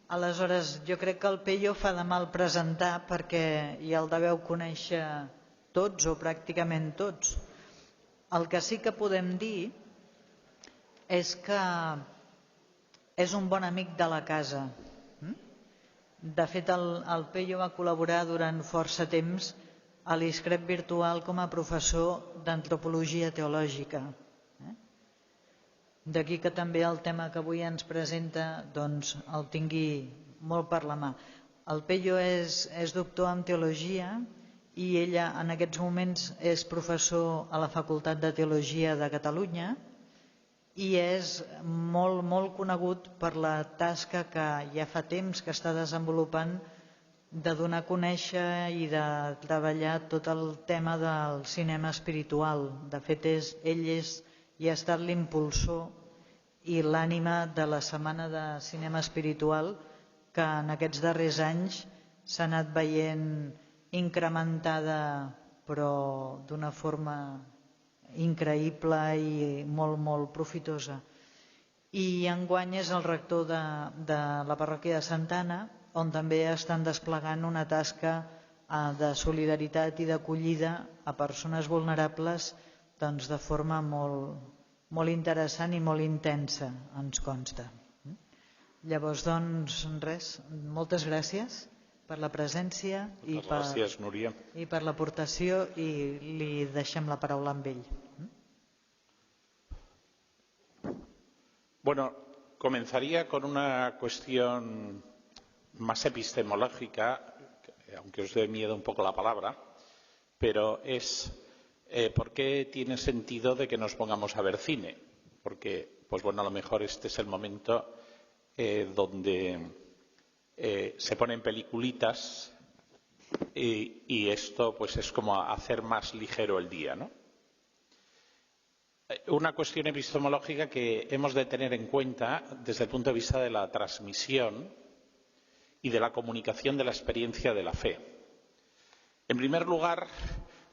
Aleshores, jo crec que el Peyo fa de mal presentar perquè ja el deveu conèixer tots o pràcticament tots. El que sí que podem dir és que és un bon amic de la casa. De fet, el Peyo va col·laborar durant força temps a l'ISCREP virtual com a professor d'antropologia teològica. D'aquí que també el tema que avui ens presenta doncs, el tingui molt per la mà. El Peyo és doctor en teologia i ella en aquests moments és professor a la Facultat de Teologia de Catalunya i és molt conegut per la tasca que ja fa temps que està desenvolupant de donar a conèixer i de treballar tot el tema del cinema espiritual. De fet, ell i ha estat l'impulsor i l'ànima de la Setmana de Cinema Espiritual que en aquests darrers anys s'ha anat veient incrementada però d'una forma increïble i molt profitosa. I enguany és el rector de la parròquia de Santa Anna, on també estan desplegant una tasca de solidaritat i d'acollida a persones vulnerables doncs, de forma molt interessant i molt intensa, ens consta. Llavors, doncs, res, moltes gràcies per la presència i per l'aportació i li deixem la paraula amb ell. Bueno, comenzaría con una cuestión más epistemológica, aunque os dé miedo un poco la palabra, pero es ¿por qué tiene sentido de que nos pongamos a ver cine? Porque, pues bueno, a lo mejor este es el momento donde se ponen peliculitas y esto pues es como hacer más ligero el día, ¿no? Una cuestión epistemológica que hemos de tener en cuenta desde el punto de vista de la transmisión y de la comunicación de la experiencia de la fe. En primer lugar,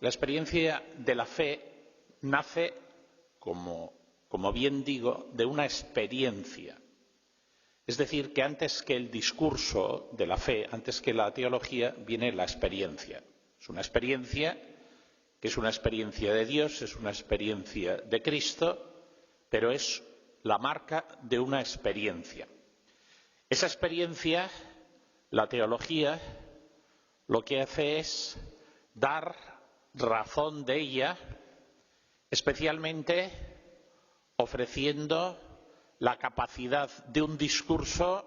la experiencia de la fe nace, como bien digo, de una experiencia. Es decir, que antes que el discurso de la fe, antes que la teología, viene la experiencia. Es una experiencia que es una experiencia de Dios, es una experiencia de Cristo, pero es la marca de una experiencia. Esa experiencia, la teología, lo que hace es dar razón de ella, especialmente ofreciendo la capacidad de un discurso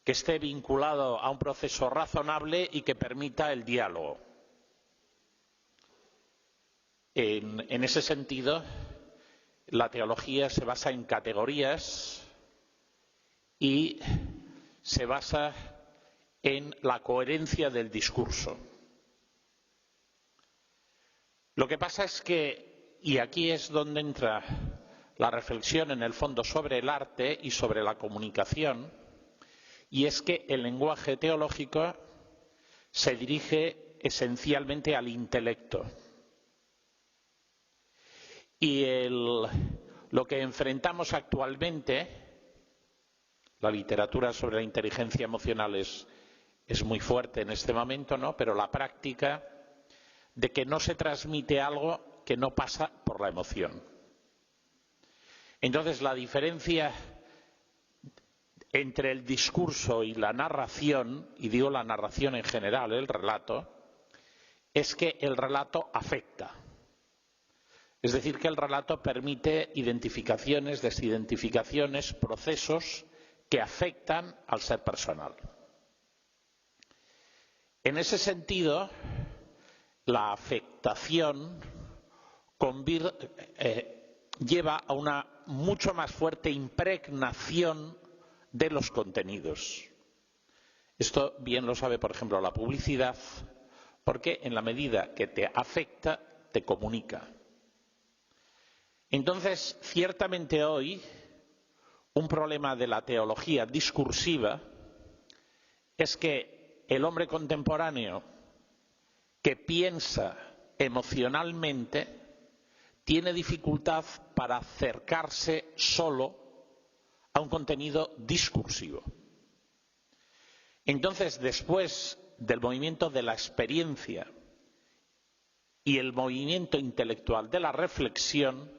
que esté vinculado a un proceso razonable y que permita el diálogo. En ese sentido, la teología se basa en categorías y se basa en la coherencia del discurso. Lo que pasa es que, y aquí es donde entra la reflexión en el fondo sobre el arte y sobre la comunicación, y es que el lenguaje teológico se dirige esencialmente al intelecto. Y lo que enfrentamos actualmente, la literatura sobre la inteligencia emocional es muy fuerte en este momento, ¿no? Pero la práctica de que no se transmite algo que no pasa por la emoción. Entonces, la diferencia entre el discurso y la narración, y digo la narración en general, el relato, es que el relato afecta. Es decir, que el relato permite identificaciones, desidentificaciones, procesos que afectan al ser personal. En ese sentido, la afectación lleva a una mucho más fuerte impregnación de los contenidos. Esto bien lo sabe, por ejemplo, la publicidad, porque en la medida que te afecta, te comunica. Entonces, ciertamente hoy, un problema de la teología discursiva es que el hombre contemporáneo que piensa emocionalmente tiene dificultad para acercarse solo a un contenido discursivo. Entonces, después del movimiento de la experiencia y el movimiento intelectual de la reflexión,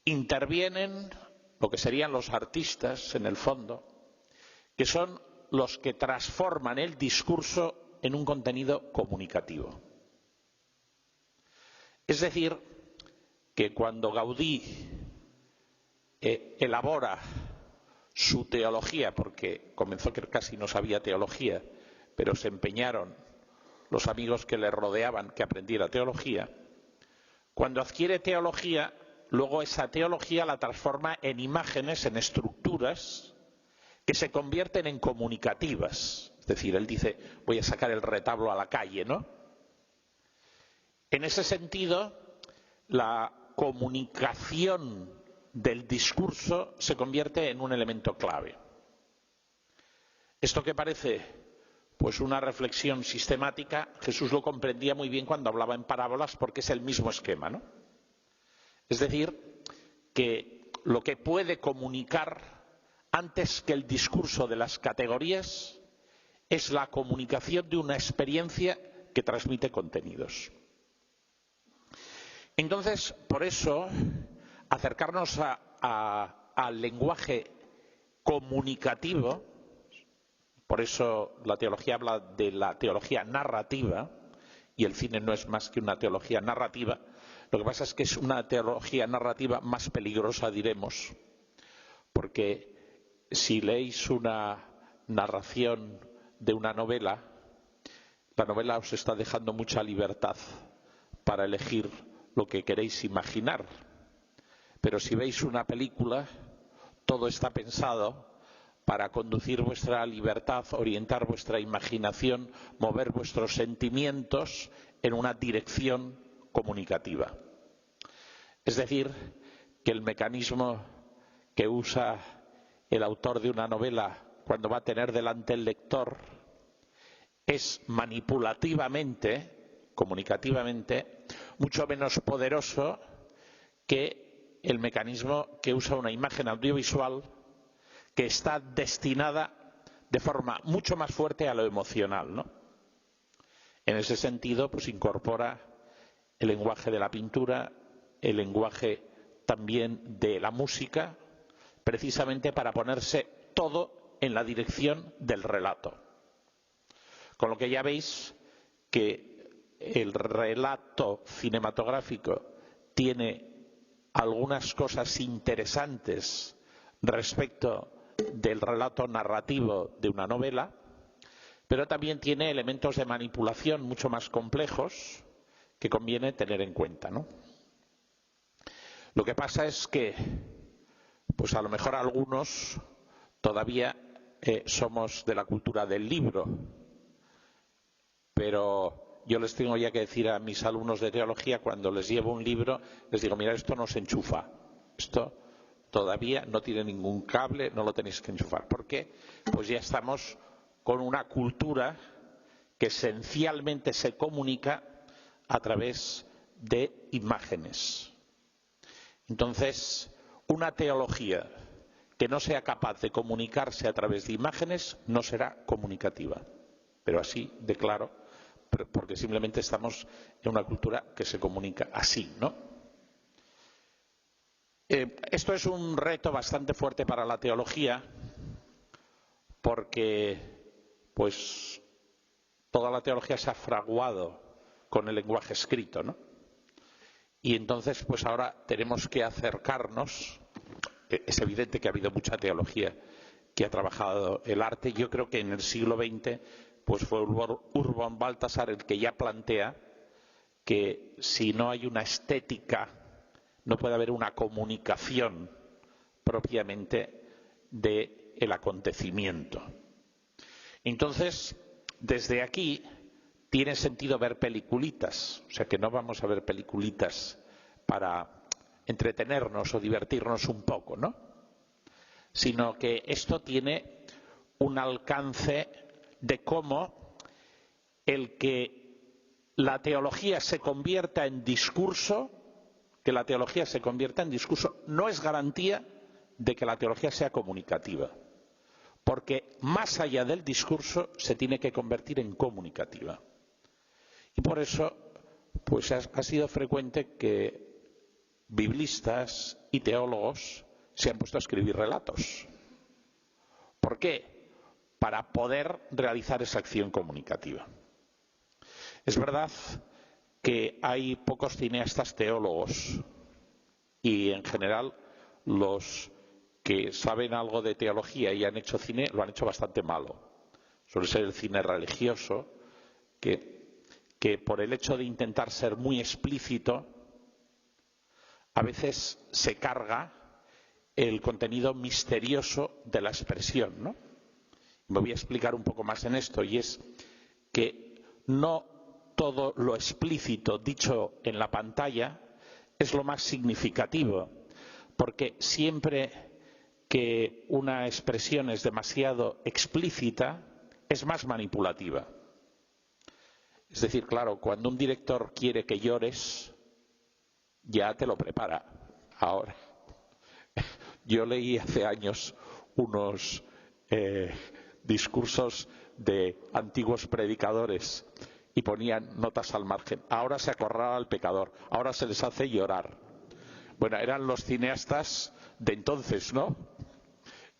intervienen lo que serían los artistas, en el fondo, que son los que transforman el discurso en un contenido comunicativo. Es decir, que cuando Gaudí elabora su teología, porque comenzó que casi no sabía teología, pero se empeñaron los amigos que le rodeaban que aprendiera teología, cuando adquiere teología, luego esa teología la transforma en imágenes, en estructuras que se convierten en comunicativas. Es decir, él dice, voy a sacar el retablo a la calle, ¿no? En ese sentido, la comunicación del discurso se convierte en un elemento clave. Esto que parece pues una reflexión sistemática, Jesús lo comprendía muy bien cuando hablaba en parábolas porque es el mismo esquema, ¿no? Es decir, que lo que puede comunicar antes que el discurso de las categorías es la comunicación de una experiencia que transmite contenidos. Entonces, por eso, acercarnos al lenguaje comunicativo, por eso la teología habla de la teología narrativa, y el cine no es más que una teología narrativa. Lo que pasa es que es una teología narrativa más peligrosa, diremos, porque si leéis una narración de una novela, la novela os está dejando mucha libertad para elegir lo que queréis imaginar. Pero si veis una película, todo está pensado para conducir vuestra libertad, orientar vuestra imaginación, mover vuestros sentimientos en una dirección comunicativa. Es decir, que el mecanismo que usa el autor de una novela cuando va a tener delante el lector es manipulativamente, comunicativamente, mucho menos poderoso que el mecanismo que usa una imagen audiovisual que está destinada de forma mucho más fuerte a lo emocional, ¿no? En ese sentido, pues incorpora el lenguaje de la pintura, el lenguaje también de la música, precisamente para ponerse todo en la dirección del relato. Con lo que ya veis que el relato cinematográfico tiene algunas cosas interesantes respecto del relato narrativo de una novela, pero también tiene elementos de manipulación mucho más complejos que conviene tener en cuenta, ¿no? Lo que pasa es que, pues a lo mejor algunos todavía somos de la cultura del libro, pero yo les tengo ya que decir a mis alumnos de teología, cuando les llevo un libro, les digo, mira, esto no se enchufa, esto todavía no tiene ningún cable, no lo tenéis que enchufar. ¿Por qué? Pues ya estamos con una cultura que esencialmente se comunica a través de imágenes. Entonces, una teología que no sea capaz de comunicarse a través de imágenes no será comunicativa. Pero así de claro, porque simplemente estamos en una cultura que se comunica así, ¿no? Esto es un reto bastante fuerte para la teología, porque pues toda la teología se ha fraguado con el lenguaje escrito, ¿no? Y entonces pues ahora tenemos que acercarnos. Es evidente que ha habido mucha teología que ha trabajado el arte. Yo creo que en el siglo XX pues fue Urban Baltasar el que ya plantea que si no hay una estética no puede haber una comunicación propiamente del acontecimiento. Entonces, desde aquí tiene sentido ver peliculitas, o sea que no vamos a ver peliculitas para entretenernos o divertirnos un poco, ¿no? Sino que esto tiene un alcance de cómo el que la teología se convierta en discurso, no es garantía de que la teología sea comunicativa, porque más allá del discurso se tiene que convertir en comunicativa. Y por eso pues ha sido frecuente que biblistas y teólogos se han puesto a escribir relatos. ¿Por qué? Para poder realizar esa acción comunicativa. Es verdad que hay pocos cineastas teólogos y en general los que saben algo de teología y han hecho cine lo han hecho bastante malo. Suele ser el cine religioso que por el hecho de intentar ser muy explícito a veces se carga el contenido misterioso de la expresión, ¿no? Me voy a explicar un poco más en esto, y es que no todo lo explícito dicho en la pantalla es lo más significativo, porque siempre que una expresión es demasiado explícita es más manipulativa. Es decir, claro, cuando un director quiere que llores, ya te lo prepara. Ahora, yo leí hace años unos discursos de antiguos predicadores y ponían notas al margen. Ahora se acorrala al pecador, ahora se les hace llorar. Bueno, eran los cineastas de entonces, ¿no?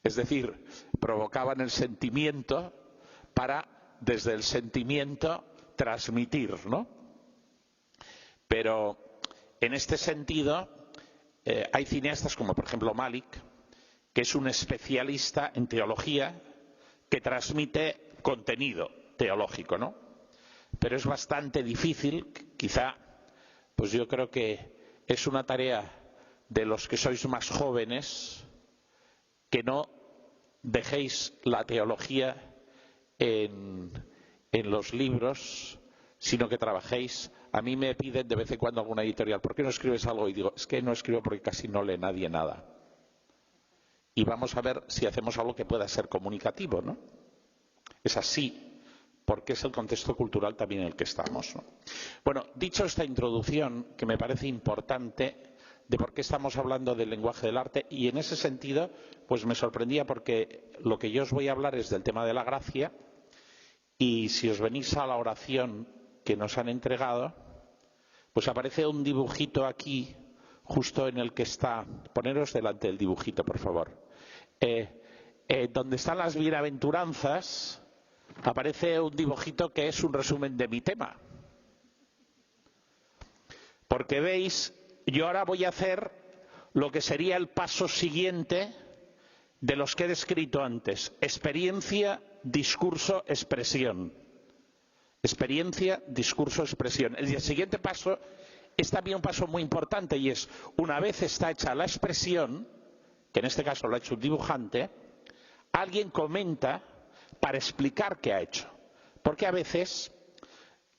Es decir, provocaban el sentimiento para, desde el sentimiento, transmitir, ¿no? Pero en este sentido hay cineastas como por ejemplo Malik, que es un especialista en teología que transmite contenido teológico, ¿no? Pero es bastante difícil, quizá, pues yo creo que es una tarea de los que sois más jóvenes, que no dejéis la teología en los libros, sino que trabajéis. A mí me piden de vez en cuando alguna editorial, ¿por qué no escribes algo? Y digo, es que no escribo porque casi no lee nadie nada. Y vamos a ver si hacemos algo que pueda ser comunicativo, ¿no? Es así, porque es el contexto cultural también en el que estamos, ¿no? Bueno, dicho esta introducción, que me parece importante, de por qué estamos hablando del lenguaje del arte, y en ese sentido, pues me sorprendía porque lo que yo os voy a hablar es del tema de la gracia, y si os venís a la oración que nos han entregado, pues aparece un dibujito aquí, justo en el que está, poneros delante del dibujito, por favor, donde están las bienaventuranzas, aparece un dibujito que es un resumen de mi tema. Porque veis, yo ahora voy a hacer lo que sería el paso siguiente de los que he descrito antes: experiencia, discurso, expresión. Experiencia, discurso, expresión. El siguiente paso es también un paso muy importante, y es, una vez está hecha la expresión, que en este caso lo ha hecho un dibujante, alguien comenta para explicar qué ha hecho. Porque a veces,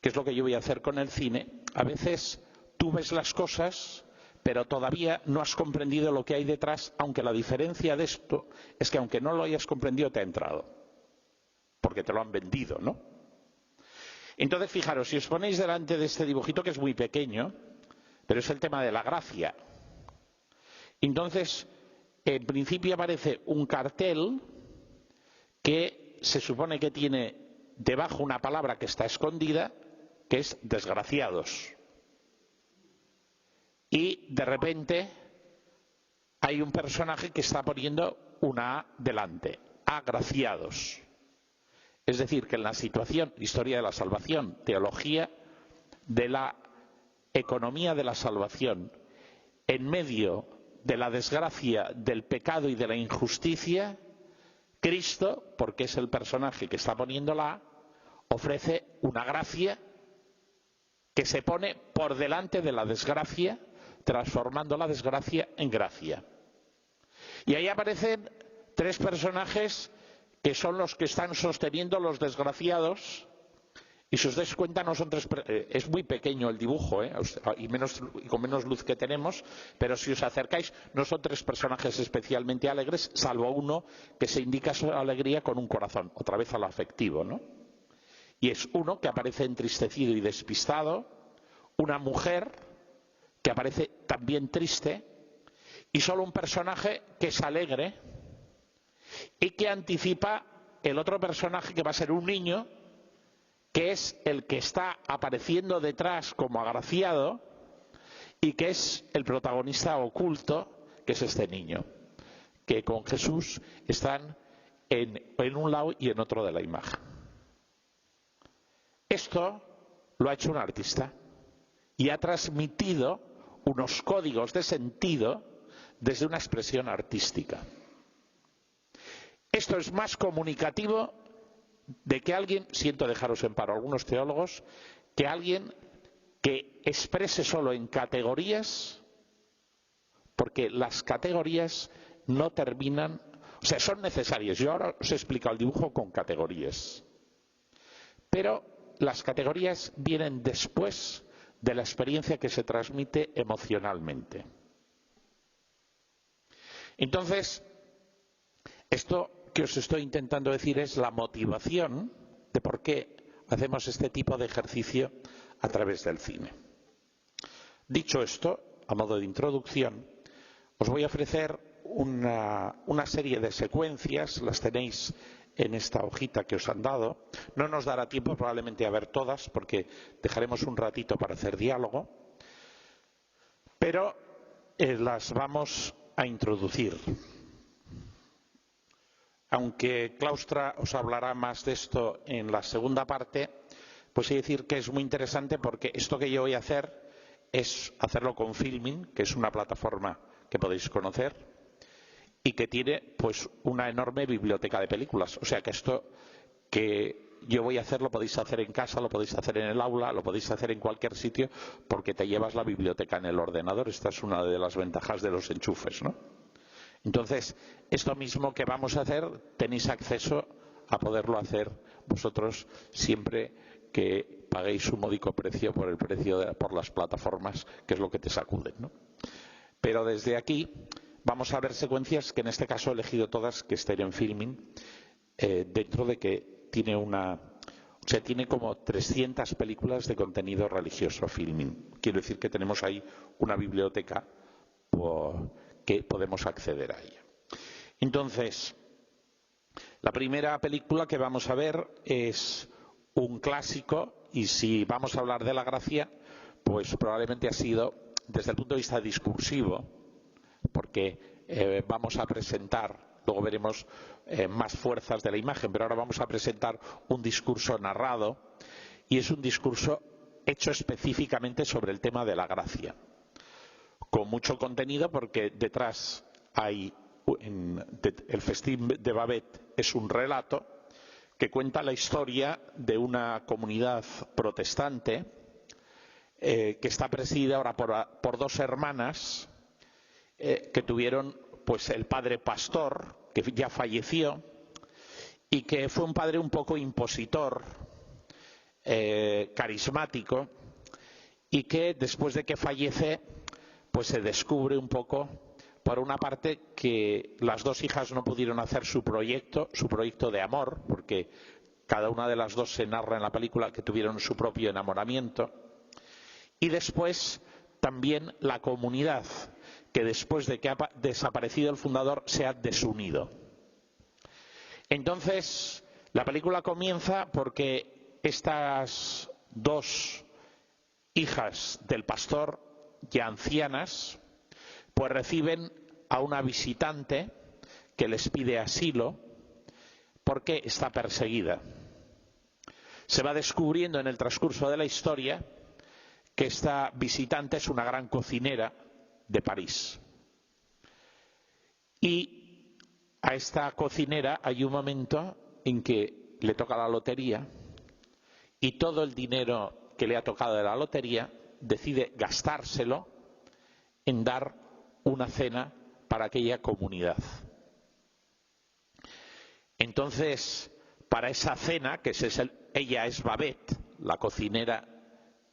que es lo que yo voy a hacer con el cine, a veces tú ves las cosas, pero todavía no has comprendido lo que hay detrás, aunque la diferencia de esto es que aunque no lo hayas comprendido te ha entrado, porque te lo han vendido, ¿no? Entonces, fijaros, si os ponéis delante de este dibujito, que es muy pequeño, pero es el tema de la gracia. Entonces, en principio aparece un cartel que se supone que tiene debajo una palabra que está escondida, que es desgraciados. Y de repente hay un personaje que está poniendo una A delante, agraciados. Es decir, que en la situación, historia de la salvación, teología de la economía de la salvación, en medio de la desgracia, del pecado y de la injusticia, Cristo, porque es el personaje que está poniéndola, ofrece una gracia que se pone por delante de la desgracia, transformando la desgracia en gracia. Y ahí aparecen tres personajes que son los que están sosteniendo los desgraciados, y si os dais cuenta no son tres, es muy pequeño el dibujo, y con menos luz que tenemos, pero si os acercáis no son tres personajes especialmente alegres, salvo uno que se indica su alegría con un corazón, otra vez a lo afectivo, ¿no? Y es uno que aparece entristecido y despistado, una mujer que aparece también triste, y solo un personaje que es alegre y que anticipa el otro personaje que va a ser un niño, que es el que está apareciendo detrás como agraciado y que es el protagonista oculto, que es este niño, que con Jesús están en un lado y en otro de la imagen. Esto lo ha hecho un artista y ha transmitido unos códigos de sentido desde una expresión artística. Esto es más comunicativo de que alguien, siento dejaros en paro a algunos teólogos, que alguien que exprese solo en categorías, porque las categorías no terminan, o sea, son necesarias. Yo ahora os he explicado el dibujo con categorías, pero las categorías vienen después de la experiencia que se transmite emocionalmente. Entonces, esto que os estoy intentando decir es la motivación de por qué hacemos este tipo de ejercicio a través del cine. Dicho esto, a modo de introducción, os voy a ofrecer una serie de secuencias, las tenéis en esta hojita que os han dado. No nos dará tiempo probablemente a ver todas porque dejaremos un ratito para hacer diálogo, pero las vamos a introducir. Aunque Claustra os hablará más de esto en la segunda parte, pues he de decir que es muy interesante porque esto que yo voy a hacer es hacerlo con Filmin, que es una plataforma que podéis conocer y que tiene pues una enorme biblioteca de películas. O sea que esto que yo voy a hacer lo podéis hacer en casa, lo podéis hacer en el aula, lo podéis hacer en cualquier sitio porque te llevas la biblioteca en el ordenador. Esta es una de las ventajas de los enchufes, ¿no? Entonces, esto mismo que vamos a hacer, tenéis acceso a poderlo hacer vosotros siempre que paguéis un módico precio por el precio por las plataformas, que es lo que te sacuden, ¿no? Pero desde aquí vamos a ver secuencias que en este caso he elegido todas que estén en Filmin, dentro de que tiene tiene como 300 películas de contenido religioso Filmin. Quiero decir que tenemos ahí una biblioteca que podemos acceder a ella. Entonces, la primera película que vamos a ver es un clásico y si vamos a hablar de la gracia, pues probablemente ha sido desde el punto de vista discursivo, porque vamos a presentar, luego veremos más fuerzas de la imagen, pero ahora vamos a presentar un discurso narrado y es un discurso hecho específicamente sobre el tema de la gracia, con mucho contenido porque detrás hay el Festín de Babet es un relato que cuenta la historia de una comunidad protestante que está presidida ahora por dos hermanas que tuvieron pues el padre pastor que ya falleció y que fue un padre un poco impositor, carismático, y que después de que fallece pues se descubre un poco, por una parte, que las dos hijas no pudieron hacer su proyecto de amor, porque cada una de las dos se narra en la película que tuvieron su propio enamoramiento, y después también la comunidad, que después de que ha desaparecido el fundador se ha desunido. Entonces, la película comienza porque estas dos hijas del pastor, ya ancianas, pues reciben a una visitante que les pide asilo porque está perseguida. Se va descubriendo en el transcurso de la historia que esta visitante es una gran cocinera de París. Y a esta cocinera hay un momento en que le toca la lotería y todo el dinero que le ha tocado de la lotería decide gastárselo en dar una cena para aquella comunidad. Entonces, para esa cena, que ella es Babet, la cocinera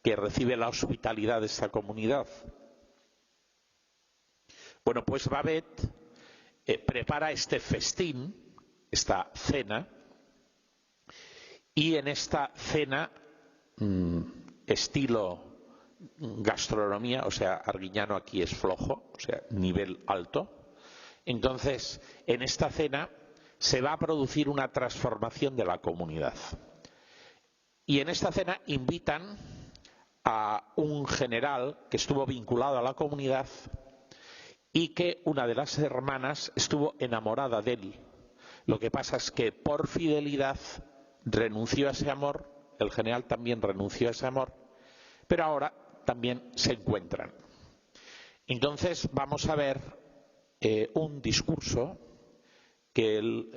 que recibe la hospitalidad de esta comunidad, bueno, pues Babet prepara este festín, esta cena, y en esta cena, estilo gastronomía, o sea, Arguiñano aquí es flojo, o sea, nivel alto. Entonces, en esta cena se va a producir una transformación de la comunidad. Y en esta cena invitan a un general que estuvo vinculado a la comunidad y que una de las hermanas estuvo enamorada de él. Lo que pasa es que por fidelidad renunció a ese amor, el general también renunció a ese amor, pero ahora también se encuentran. Entonces vamos a ver un discurso que él,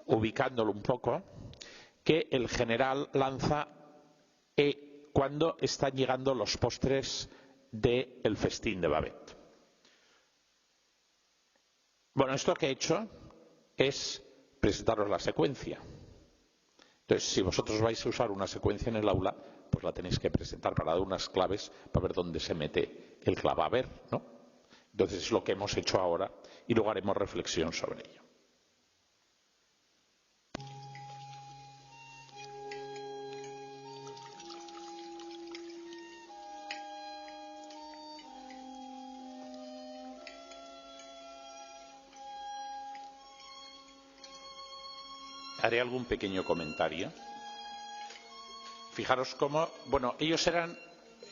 ubicándolo un poco, que el general lanza cuando están llegando los postres del festín de Babet. Bueno, esto que he hecho es presentaros la secuencia. Entonces, si vosotros vais a usar una secuencia en el aula, pues la tenéis que presentar para dar unas claves para ver dónde se mete el clavaver, ¿no? Entonces es lo que hemos hecho ahora y luego haremos reflexión sobre ello. Haré algún pequeño comentario. Fijaros cómo, bueno, ellos eran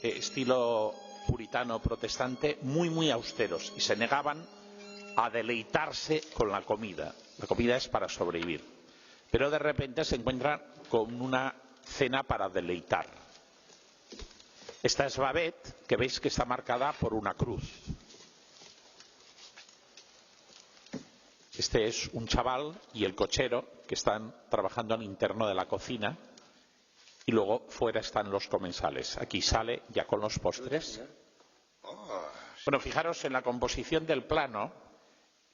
estilo puritano protestante, muy austeros y se negaban a deleitarse con la comida. La comida es para sobrevivir. Pero de repente se encuentran con una cena para deleitar. Esta es Babet, que veis que está marcada por una cruz. Este es un chaval y el cochero que están trabajando al interno de la cocina y luego fuera están los comensales. Aquí sale ya con los postres. Bueno, fijaros en la composición del plano,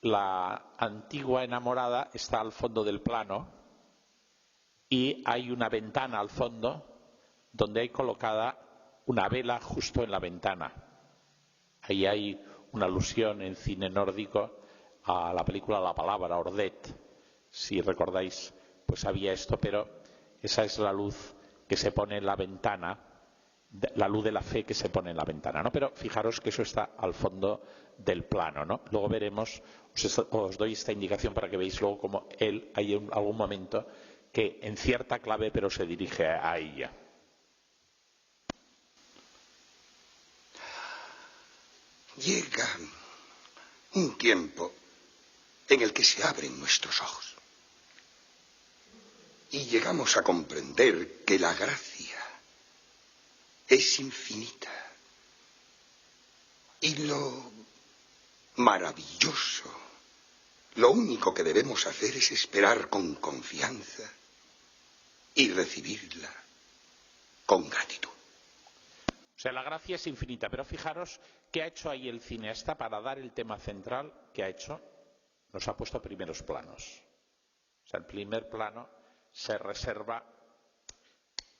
la antigua enamorada está al fondo del plano y hay una ventana al fondo donde hay colocada una vela justo en la ventana. Ahí hay una alusión en cine nórdico a la película La Palabra, Ordet. Si recordáis, pues había esto, pero esa es la luz que se pone en la ventana, la luz de la fe que se pone en la ventana, ¿no? Pero fijaros que eso está al fondo del plano, ¿no? Luego veremos, os doy esta indicación para que veáis luego cómo él hay en algún momento que en cierta clave pero se dirige a ella. Llega un tiempo en el que se abren nuestros ojos y llegamos a comprender que la gracia es infinita y lo maravilloso, lo único que debemos hacer es esperar con confianza y recibirla con gratitud. O sea, la gracia es infinita, pero fijaros qué ha hecho ahí el cineasta para dar el tema central que ha hecho. Nos ha puesto primeros planos. O sea, el primer plano se reserva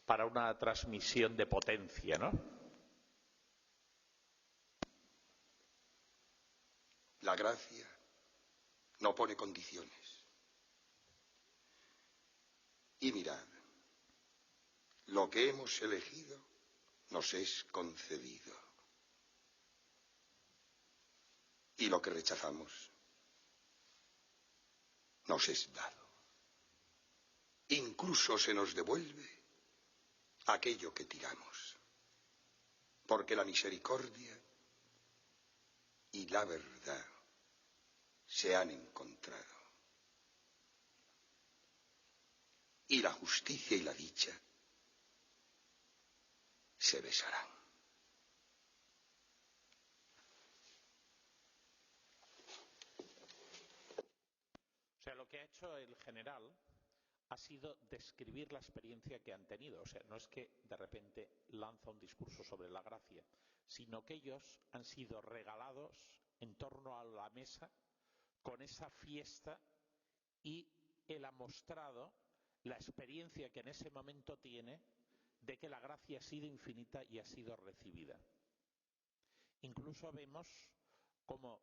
para una transmisión de potencia, ¿no? La gracia no pone condiciones. Y mirad, lo que hemos elegido nos es concedido. Y lo que rechazamos nos es dado. Incluso se nos devuelve aquello que tiramos. Porque la misericordia y la verdad se han encontrado. Y la justicia y la dicha se besarán. O sea, lo que ha hecho el general ha sido describir la experiencia que han tenido. O sea, no es que de repente lanza un discurso sobre la gracia, sino que ellos han sido regalados en torno a la mesa con esa fiesta y él ha mostrado la experiencia que en ese momento tiene de que la gracia ha sido infinita y ha sido recibida. Incluso vemos como,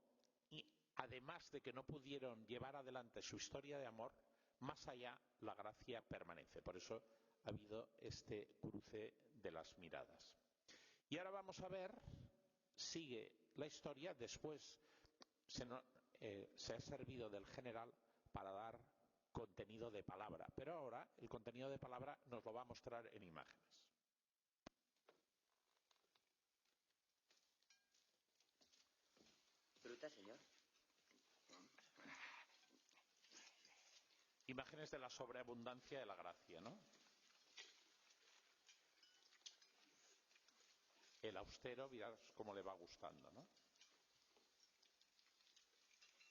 además de que no pudieron llevar adelante su historia de amor, más allá la gracia permanece. Por eso ha habido este cruce de las miradas. Y ahora vamos a ver, sigue la historia, después se ha servido del general para dar contenido de palabra, pero ahora el contenido de palabra nos lo va a mostrar en imágenes. ¿Fruta, señor? Imágenes de la sobreabundancia de la gracia, ¿no? El austero, mirad cómo le va gustando, ¿no?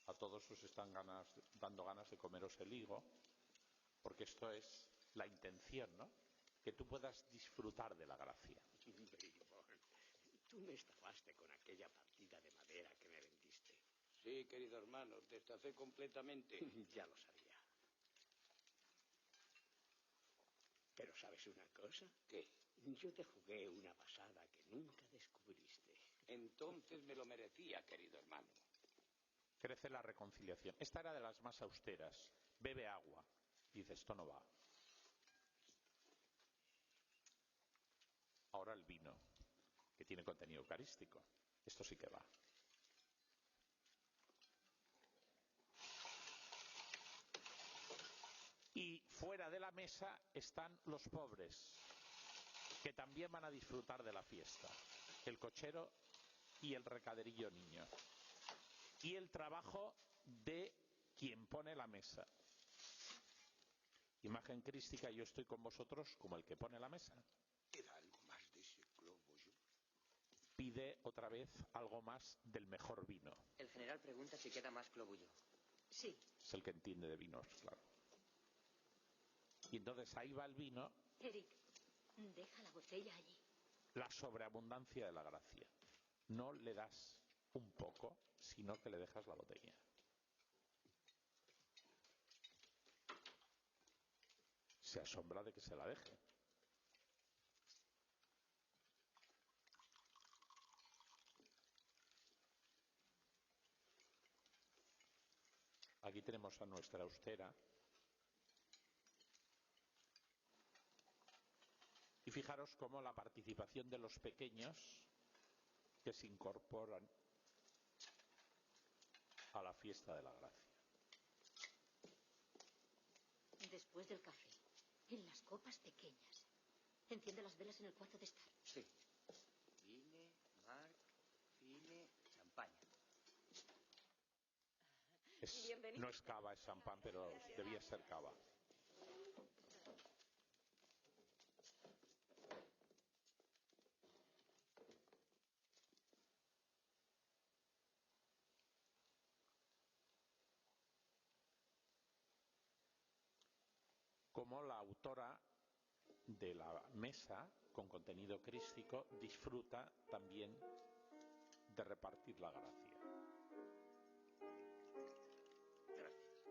A todos os están dando ganas de comeros el higo, porque esto es la intención, ¿no? Que tú puedas disfrutar de la gracia. Tú me estafaste con aquella partida de madera que me vendiste. Sí, querido hermano, te estafé completamente. Ya lo sabía. Pero ¿sabes una cosa? ¿Qué? Yo te jugué una pasada que nunca descubriste. Entonces me lo merecía, querido hermano. Crece la reconciliación. Esta era de las más austeras. Bebe agua. Dice, esto no va. Ahora el vino, que tiene contenido eucarístico. Esto sí que va. Y fuera de la mesa están los pobres, que también van a disfrutar de la fiesta. El cochero y el recaderillo niño. Y el trabajo de quien pone la mesa. Imagen crística, yo estoy con vosotros como el que pone la mesa. ¿Queda algo más de ese globo, yo? Pide otra vez algo más del mejor vino. El general pregunta si queda más clobullo. Sí. Es el que entiende de vinos, claro. Y entonces ahí va el vino. Eric, deja la botella allí. La sobreabundancia de la gracia. No le das un poco, sino que le dejas la botella. Se asombra de que se la deje. Aquí tenemos a nuestra austera. Y fijaros cómo la participación de los pequeños que se incorporan a la fiesta de la gracia. Después del café, en las copas pequeñas. Enciende las velas en el cuarto de estar. Sí. Vine, Marc, Fine, champaña. No es cava, es champán, pero debía ser cava. Como la autora de la mesa con contenido crístico disfruta también de repartir la gracia. Gracias.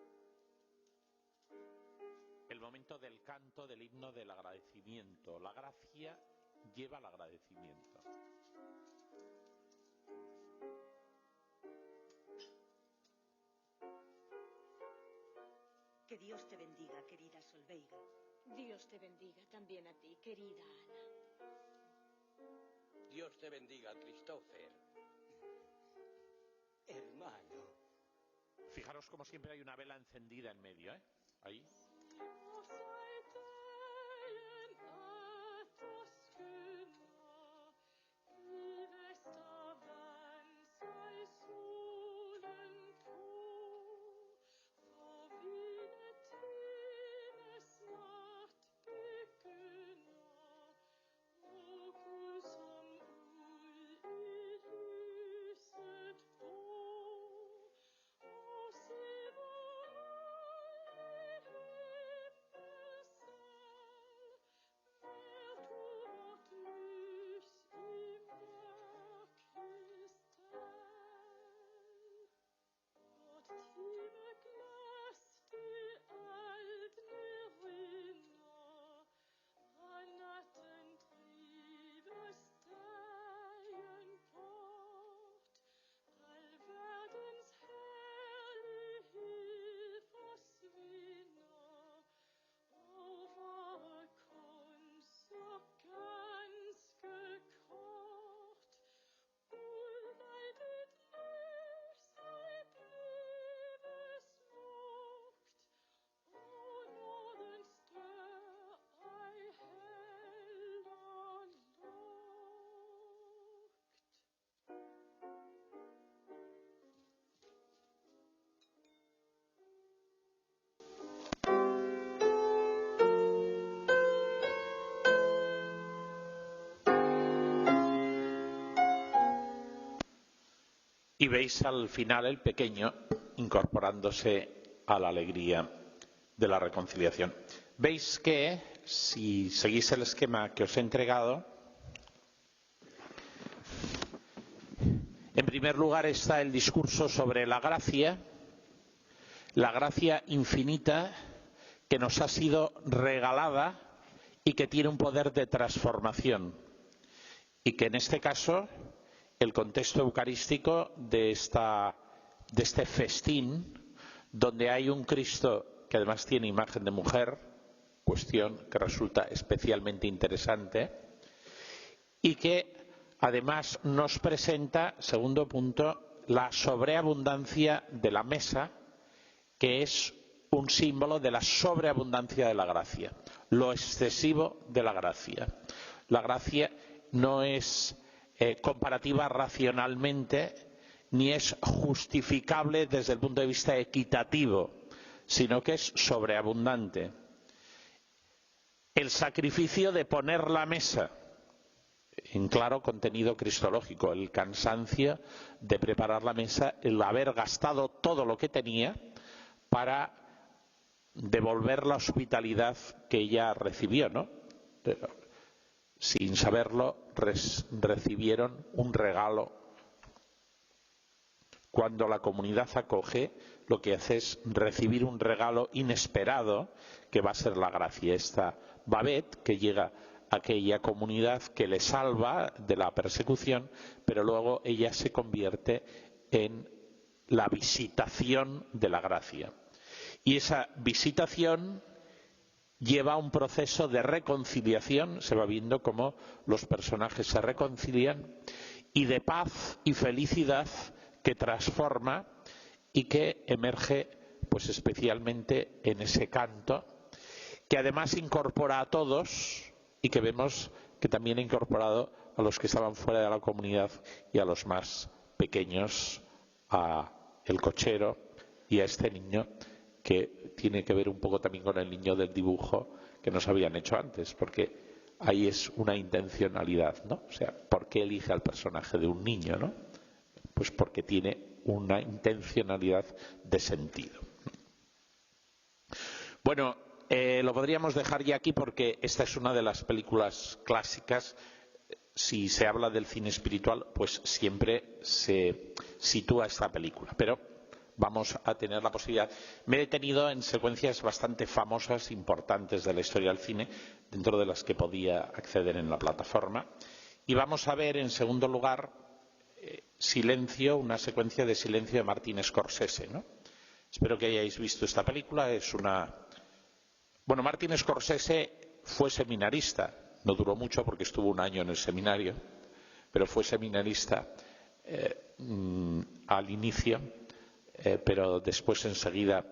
El momento del canto, del himno del agradecimiento. La gracia lleva al agradecimiento. Que Dios te bendiga, querida Solveiga. Dios te bendiga también a ti, querida Ana. Dios te bendiga, Christopher. Hermano. Fijaros como siempre hay una vela encendida en medio, ¿eh? Ahí. Y veis al final el pequeño incorporándose a la alegría de la reconciliación. Veis que, si seguís el esquema que os he entregado, en primer lugar está el discurso sobre la gracia infinita que nos ha sido regalada y que tiene un poder de transformación. Y que en este caso el contexto eucarístico de este festín, donde hay un Cristo que además tiene imagen de mujer, cuestión que resulta especialmente interesante, y que además nos presenta, segundo punto, la sobreabundancia de la mesa, que es un símbolo de la sobreabundancia de la gracia, lo excesivo de la gracia. La gracia no es comparativa racionalmente, ni es justificable desde el punto de vista equitativo, sino que es sobreabundante. El sacrificio de poner la mesa, en claro contenido cristológico, el cansancio de preparar la mesa, el haber gastado todo lo que tenía para devolver la hospitalidad que ella recibió, ¿no? Sin saberlo, recibieron un regalo. Cuando la comunidad acoge, lo que hace es recibir un regalo inesperado, que va a ser la gracia. Esta Babette, que llega a aquella comunidad que le salva de la persecución, pero luego ella se convierte en la visitación de la gracia. Y esa visitación lleva a un proceso de reconciliación, se va viendo cómo los personajes se reconcilian, y de paz y felicidad que transforma y que emerge pues especialmente en ese canto, que además incorpora a todos y que vemos que también ha incorporado a los que estaban fuera de la comunidad y a los más pequeños, a el cochero y a este niño, que tiene que ver un poco también con el niño del dibujo que nos habían hecho antes, porque ahí es una intencionalidad, ¿no? O sea, ¿por qué elige al personaje de un niño, no? Pues porque tiene una intencionalidad de sentido. Bueno, lo podríamos dejar ya aquí porque esta es una de las películas clásicas. Si se habla del cine espiritual, pues siempre se sitúa esta película, pero vamos a tener la posibilidad. Me he detenido en secuencias bastante famosas, importantes de la historia del cine, dentro de las que podía acceder en la plataforma. Y vamos a ver, en segundo lugar, Silencio, una secuencia de Silencio de Martin Scorsese, ¿no? Espero que hayáis visto esta película. Bueno, Martin Scorsese fue seminarista. No duró mucho porque estuvo un año en el seminario, pero fue seminarista al inicio. Pero después enseguida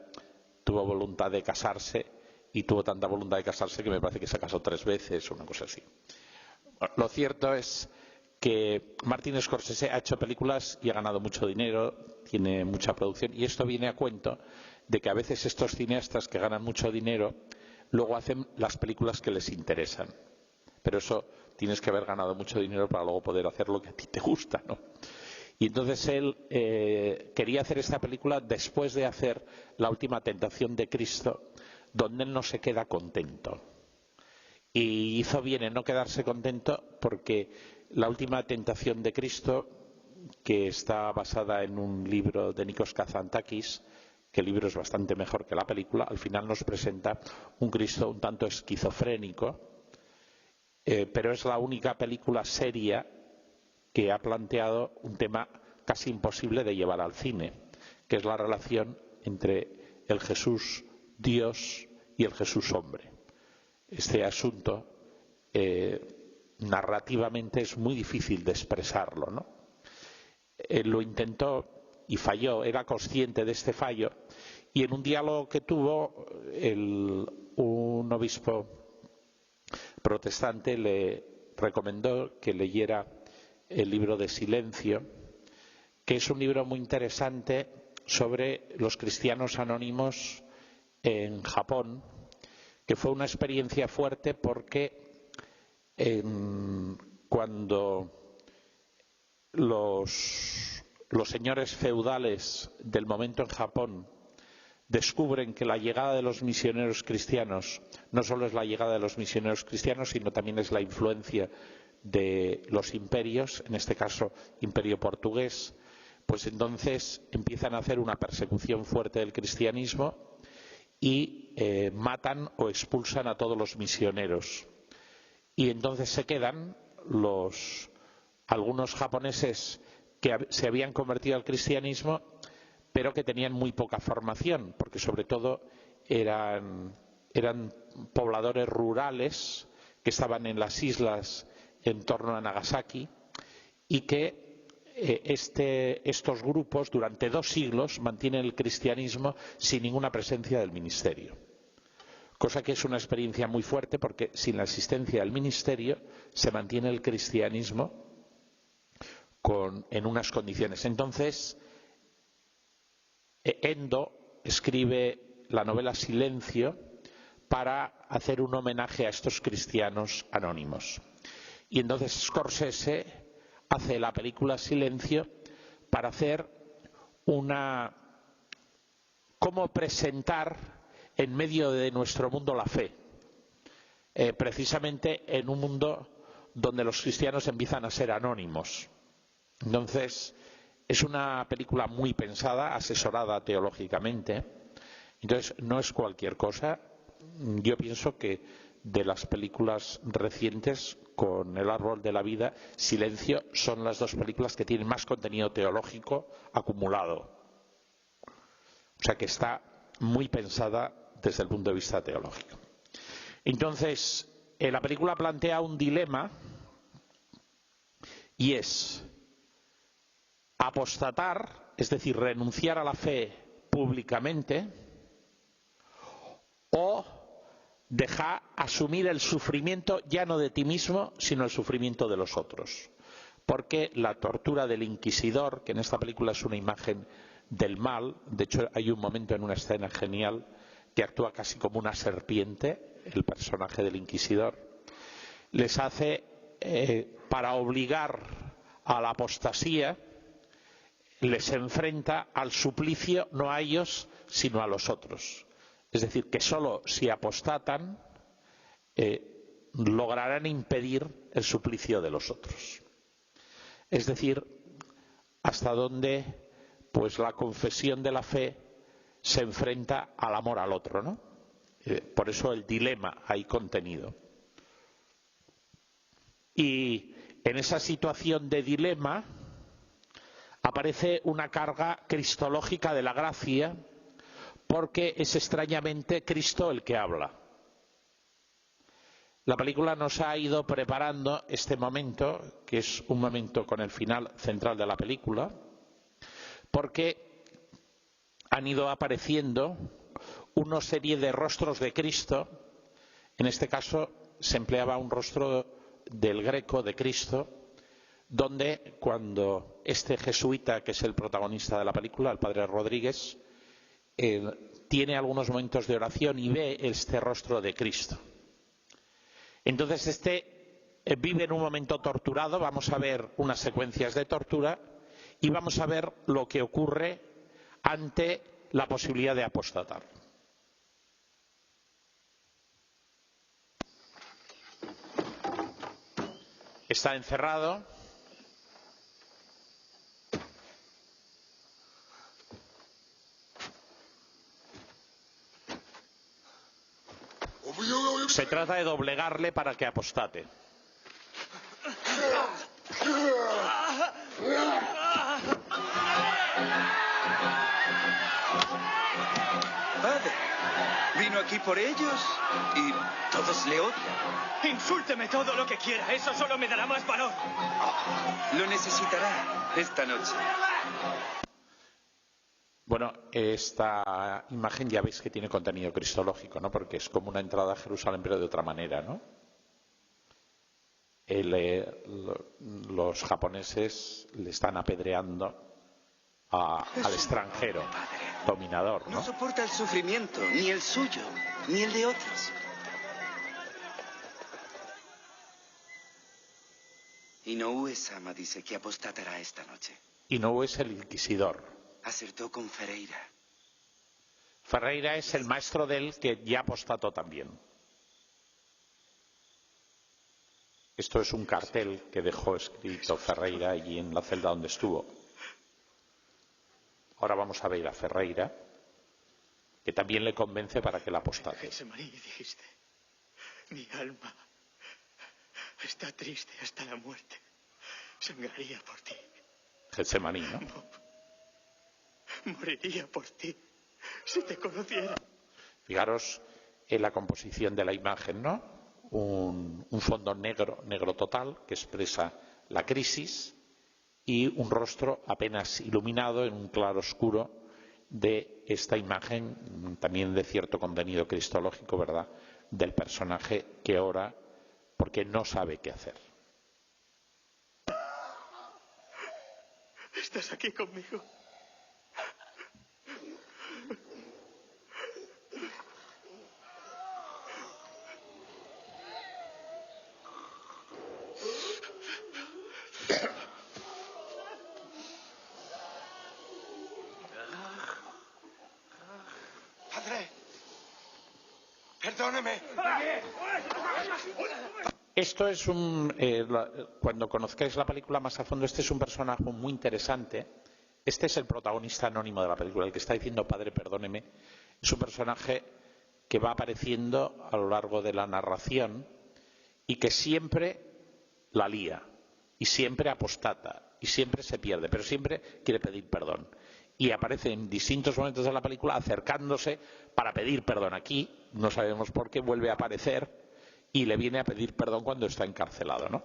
tuvo voluntad de casarse y tuvo tanta voluntad de casarse que me parece que se casó 3 veces o una cosa así. Lo cierto es que Martin Scorsese ha hecho películas y ha ganado mucho dinero, tiene mucha producción, y esto viene a cuento de que a veces estos cineastas que ganan mucho dinero luego hacen las películas que les interesan. Pero eso tienes que haber ganado mucho dinero para luego poder hacer lo que a ti te gusta, ¿no? Y entonces él quería hacer esta película después de hacer La última tentación de Cristo, donde él no se queda contento. Y hizo bien en no quedarse contento porque La última tentación de Cristo, que está basada en un libro de Nikos Kazantzakis, que el libro es bastante mejor que la película, al final nos presenta un Cristo un tanto esquizofrénico, pero es la única película seria que ha planteado un tema casi imposible de llevar al cine, que es la relación entre el Jesús Dios y el Jesús hombre. Este asunto narrativamente es muy difícil de expresarlo, ¿no? Lo intentó y falló, era consciente de este fallo, y en un diálogo que tuvo un obispo protestante le recomendó que leyera el libro de Silencio, que es un libro muy interesante sobre los cristianos anónimos en Japón, que fue una experiencia fuerte porque cuando los los señores feudales del momento en Japón descubren que la llegada de los misioneros cristianos no solo es la llegada de los misioneros cristianos, sino también es la influencia de los imperios, en este caso imperio portugués, pues entonces empiezan a hacer una persecución fuerte del cristianismo y matan o expulsan a todos los misioneros. Y entonces se quedan algunos japoneses que se habían convertido al cristianismo, pero que tenían muy poca formación, porque sobre todo eran pobladores rurales que estaban en las islas en torno a Nagasaki, y que estos grupos durante 2 siglos mantienen el cristianismo sin ninguna presencia del ministerio. Cosa que es una experiencia muy fuerte, porque sin la existencia del ministerio se mantiene el cristianismo en unas condiciones. Entonces, Endo escribe la novela Silencio para hacer un homenaje a estos cristianos anónimos. Y entonces Scorsese hace la película Silencio para hacer cómo presentar en medio de nuestro mundo la fe, precisamente en un mundo donde los cristianos empiezan a ser anónimos. Entonces, es una película muy pensada, asesorada teológicamente. Entonces, no es cualquier cosa. Yo pienso que de las películas recientes, con El árbol de la vida, Silencio, son las 2 películas que tienen más contenido teológico acumulado. O sea que está muy pensada desde el punto de vista teológico. Entonces, la película plantea un dilema, y es apostatar, es decir, renunciar a la fe públicamente, o dejar asumir el sufrimiento ya no de ti mismo, sino el sufrimiento de los otros. Porque la tortura del inquisidor, que en esta película es una imagen del mal, de hecho hay un momento en una escena genial que actúa casi como una serpiente, el personaje del inquisidor, les hace, para obligar a la apostasía, les enfrenta al suplicio no a ellos, sino a los otros. Es decir, que solo si apostatan lograrán impedir el suplicio de los otros. Es decir, hasta dónde pues la confesión de la fe se enfrenta al amor al otro, ¿no? Por eso el dilema ahí contenido. Y en esa situación de dilema aparece una carga cristológica de la gracia, porque es extrañamente Cristo el que habla. La película nos ha ido preparando este momento, que es un momento con el final central de la película, porque han ido apareciendo una serie de rostros de Cristo. En este caso se empleaba un rostro del Greco de Cristo, donde cuando este jesuita, que es el protagonista de la película, el padre Rodríguez, tiene algunos momentos de oración y ve este rostro de Cristo. Entonces vive en un momento torturado. Vamos a ver unas secuencias de tortura y vamos a ver lo que ocurre ante la posibilidad de apostatar. Está encerrado. Se trata de doblegarle para que apostate. Padre, vino aquí por ellos y todos le odian. Insúlteme todo lo que quiera, eso solo me dará más valor. Lo necesitará esta noche. Bueno, esta imagen ya veis que tiene contenido cristológico, ¿no? Porque es como una entrada a Jerusalén, pero de otra manera, ¿no? Los japoneses le están apedreando al extranjero, dominador, ¿no? No soporta el sufrimiento, ni el suyo, ni el de otros. Inoue-sama dice que apostatará esta noche. y no es el inquisidor. Acertó con Ferreira. Ferreira es el maestro de él que ya apostató también. Esto es un cartel que dejó escrito Ferreira allí en la celda donde estuvo. Ahora vamos a ver a Ferreira, que también le convence para que la apostate. Getsemaní dijiste, mi alma está triste hasta la muerte. Sangraría por ti. Getsemaní, ¿no? Moriría por ti si te conociera. Fijaros en la composición de la imagen, ¿no? Un fondo negro total que expresa la crisis y un rostro apenas iluminado en un claro oscuro de esta imagen, también de cierto contenido cristológico, ¿verdad?, del personaje que ora porque no sabe qué hacer. ¿Estás aquí conmigo? Padre, perdóneme. Esto es cuando conozcáis la película más a fondo, este es un personaje muy interesante. Este es el protagonista anónimo de la película, el que está diciendo padre, perdóneme. Es un personaje que va apareciendo a lo largo de la narración y que siempre la lía, y siempre apostata, y siempre se pierde, pero siempre quiere pedir perdón. Y aparece en distintos momentos de la película acercándose para pedir perdón. Aquí, no sabemos por qué, vuelve a aparecer y le viene a pedir perdón cuando está encarcelado, ¿no?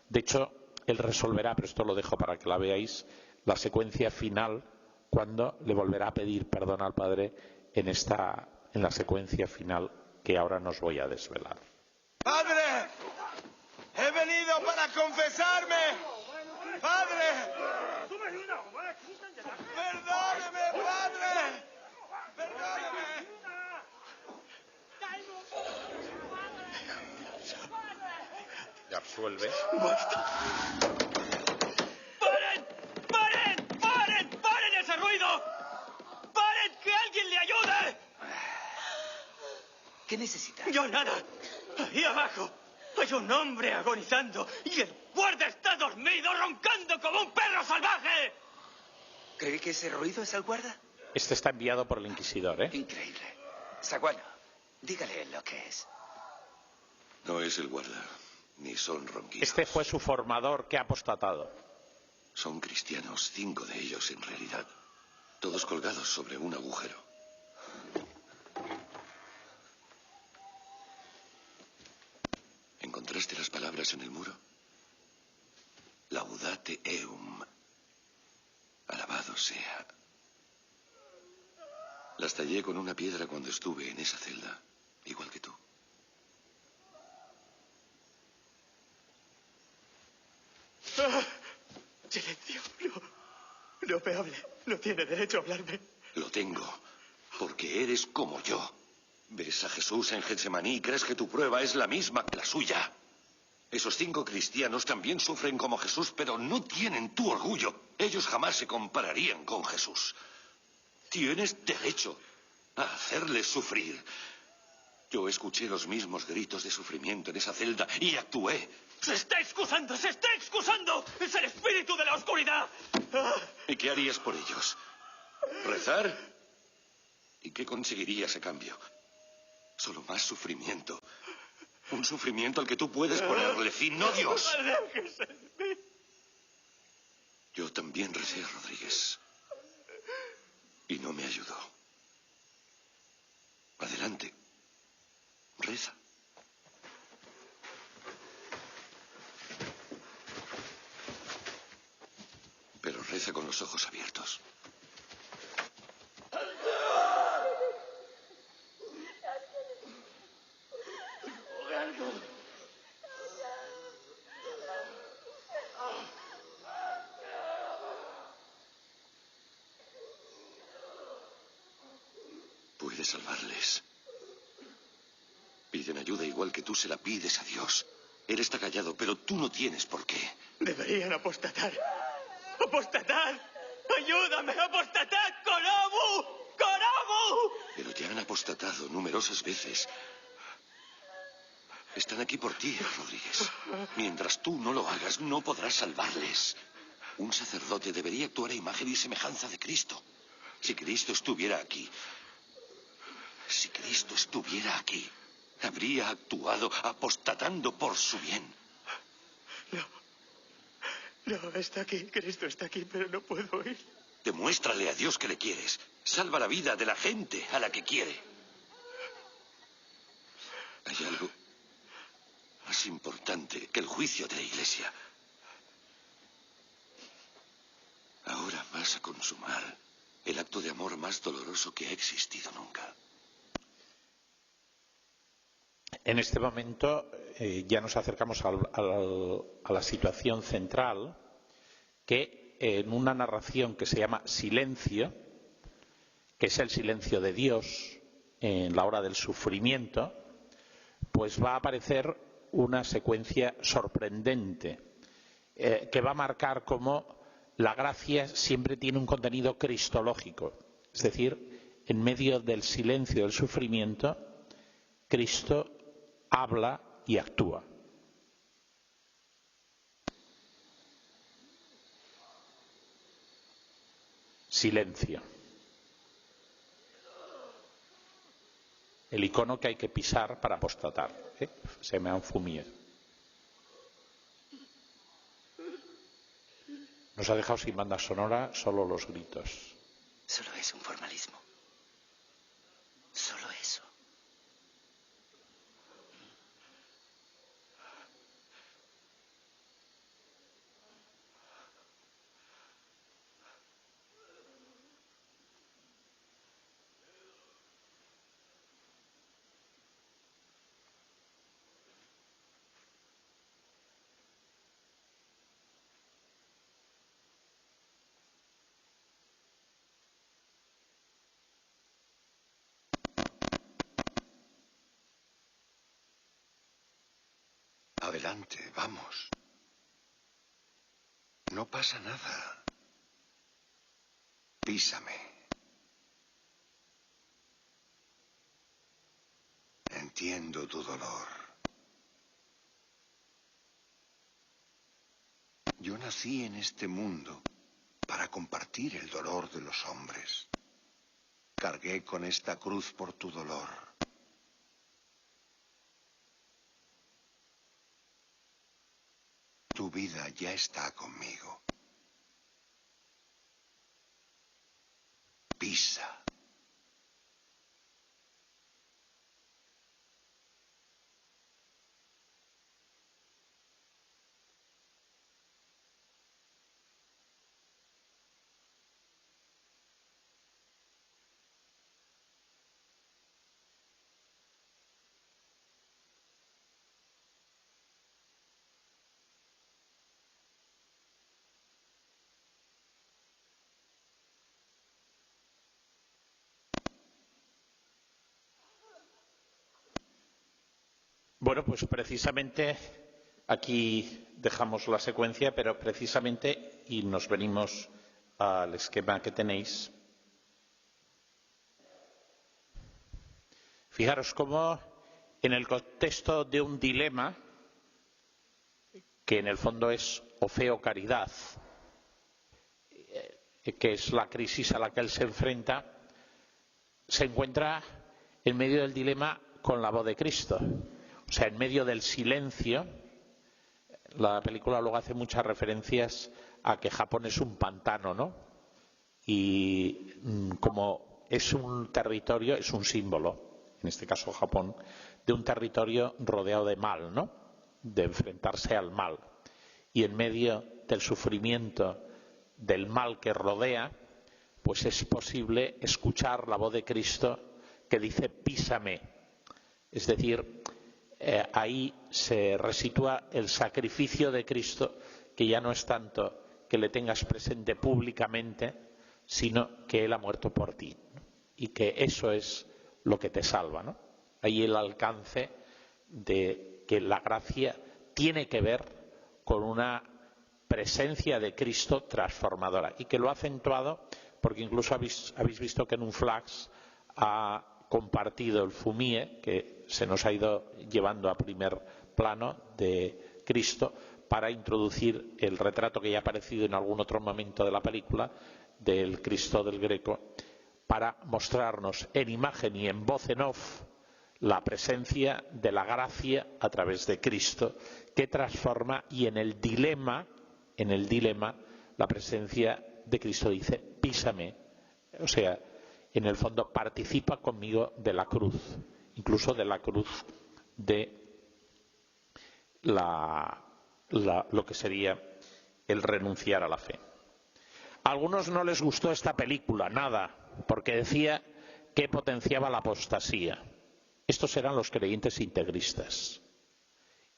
De hecho, él resolverá, pero esto lo dejo para que la veáis, la secuencia final cuando le volverá a pedir perdón al padre en la secuencia final que ahora nos voy a desvelar. ¡Padre! ¡He venido para confesarme! ¡Padre! ¡Perdóneme, padre! ¡Perdóneme! ¿Le absuelve? ¡Paren! ¡Paren! ¡Paren! ¡Paren ese ruido! ¡Paren! ¡Que alguien le ayude! ¿Qué necesita? Yo nada. Ahí abajo hay un hombre agonizando y el guarda está dormido, roncando como un perro salvaje. ¿Cree que ese ruido es el guarda? Este está enviado por el inquisidor, ¿eh? Increíble. Saguano, dígale lo que es. No es el guarda, ni son ronquidos. Este fue su formador que ha apostatado. Son cristianos, 5 de ellos en realidad. Todos colgados sobre un agujero. ¿Encontraste las palabras en el muro? Laudate eum. Alabado sea. Las tallé con una piedra cuando estuve en esa celda, igual que tú. ¡Ah! Silencio. No me hable. No tiene derecho a hablarme. Lo tengo, porque eres como yo. Ves a Jesús en Getsemaní y crees que tu prueba es la misma que la suya. Esos 5 cristianos también sufren como Jesús, pero no tienen tu orgullo. Ellos jamás se compararían con Jesús. Tienes derecho a hacerles sufrir. Yo escuché los mismos gritos de sufrimiento en esa celda y actué. ¡Se está excusando! ¡Se está excusando! ¡Es el espíritu de la oscuridad! ¡Ah! ¿Y qué harías por ellos? ¿Rezar? ¿Y qué conseguirías a cambio? Solo más sufrimiento. Un sufrimiento al que tú puedes ponerle fin, no Dios. ¡Déjese de mí! Yo también recé a Rodríguez. Y no me ayudó. Adelante. Reza. Pero reza con los ojos abiertos. Puedes salvarles. Piden ayuda igual que tú se la pides a Dios. Él está callado, pero tú no tienes por qué. Deberían apostatar. ¡Apostatar! ¡Ayúdame! ¡Apostatad! ¡Korobu! ¡Korobu! Pero te han apostatado numerosas veces. Están aquí por ti, Rodríguez. Mientras tú no lo hagas, no podrás salvarles. Un sacerdote debería actuar a imagen y semejanza de Cristo. Si Cristo estuviera aquí, habría actuado apostatando por su bien. No, está aquí. Cristo está aquí, pero no puedo ir. Demuéstrale a Dios que le quieres. Salva la vida de la gente a la que quiere. Hay algo más importante que el juicio de la Iglesia. Ahora vas a consumar el acto de amor más doloroso que ha existido nunca. En este momento ya nos acercamos a la situación central, que en una narración que se llama Silencio, que es el silencio de Dios en la hora del sufrimiento, pues va a aparecer una secuencia sorprendente que va a marcar cómo la gracia siempre tiene un contenido cristológico. Es decir, en medio del silencio del sufrimiento, Cristo habla y actúa. Silencio. El icono que hay que pisar para apostatar. Se me ha enfumido. Nos ha dejado sin banda sonora solo los gritos. Solo es un formalismo. Solo eso. Adelante, vamos. No pasa nada. Písame. Entiendo tu dolor. Yo nací en este mundo para compartir el dolor de los hombres. Cargué con esta cruz por tu dolor. Tu vida ya está conmigo. Pisa. Bueno, pues precisamente aquí dejamos la secuencia, pero precisamente, y nos venimos al esquema que tenéis, fijaros cómo en el contexto de un dilema, que en el fondo es o fe o caridad, que es la crisis a la que él se enfrenta, se encuentra en medio del dilema con la voz de Cristo. O sea, en medio del silencio. La película luego hace muchas referencias a que Japón es un pantano, ¿no? Y como es un territorio, es un símbolo, en este caso Japón, de un territorio rodeado de mal, ¿no? De enfrentarse al mal. Y en medio del sufrimiento, del mal que rodea, pues es posible escuchar la voz de Cristo que dice písame. Es decir, ahí se resitúa el sacrificio de Cristo, que ya no es tanto que le tengas presente públicamente, sino que Él ha muerto por ti, ¿no? Y que eso es lo que te salva, ¿no? Ahí el alcance de que la gracia tiene que ver con una presencia de Cristo transformadora, y que lo ha acentuado porque incluso habéis visto que en un flash ha compartido el fumier que se nos ha ido llevando a primer plano de Cristo para introducir el retrato que ya ha aparecido en algún otro momento de la película del Cristo del Greco, para mostrarnos en imagen y en voz en off la presencia de la gracia a través de Cristo, que transforma, y en el dilema la presencia de Cristo dice: písame. O sea, en el fondo participa conmigo de la cruz, incluso de la cruz de lo que sería el renunciar a la fe. A algunos no les gustó esta película, nada, porque decía que potenciaba la apostasía. Estos eran los creyentes integristas.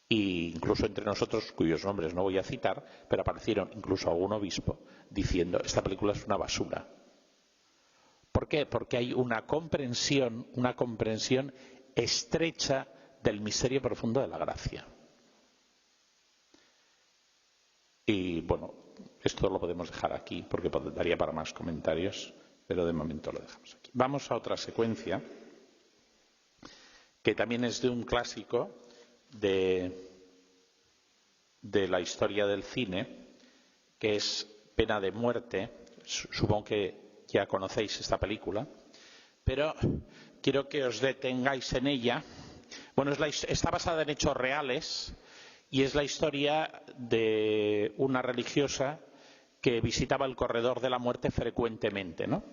E incluso entre nosotros, cuyos nombres no voy a citar, pero aparecieron incluso algún obispo diciendo: esta película es una basura. ¿Por qué? Porque hay una comprensión estrecha del misterio profundo de la gracia. Y bueno, esto lo podemos dejar aquí porque daría para más comentarios, pero de momento lo dejamos aquí. Vamos a otra secuencia que también es de un clásico de la historia del cine, que es Pena de muerte. Supongo que ya conocéis esta película, pero quiero que os detengáis en ella. Bueno, está basada en hechos reales y es la historia de una religiosa que visitaba el corredor de la muerte frecuentemente, ¿no?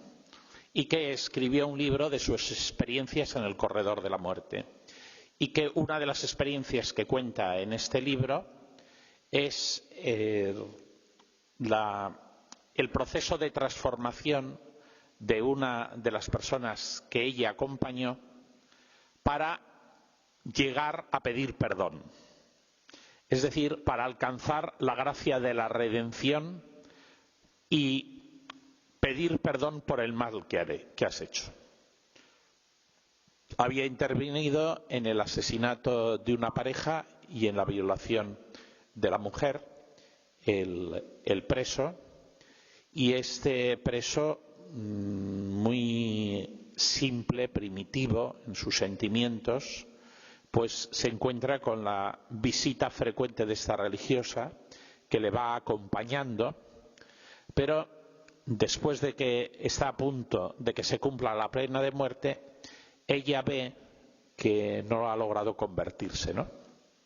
Y que escribió un libro de sus experiencias en el corredor de la muerte. Y que una de las experiencias que cuenta en este libro es el proceso de transformación de una de las personas que ella acompañó para llegar a pedir perdón. Es decir, para alcanzar la gracia de la redención y pedir perdón por el mal que has hecho. Había intervenido en el asesinato de una pareja y en la violación de la mujer, el preso, y este preso, muy simple, primitivo en sus sentimientos, pues se encuentra con la visita frecuente de esta religiosa que le va acompañando, pero después de que está a punto de que se cumpla la pena de muerte, ella ve que no ha logrado convertirse, ¿no?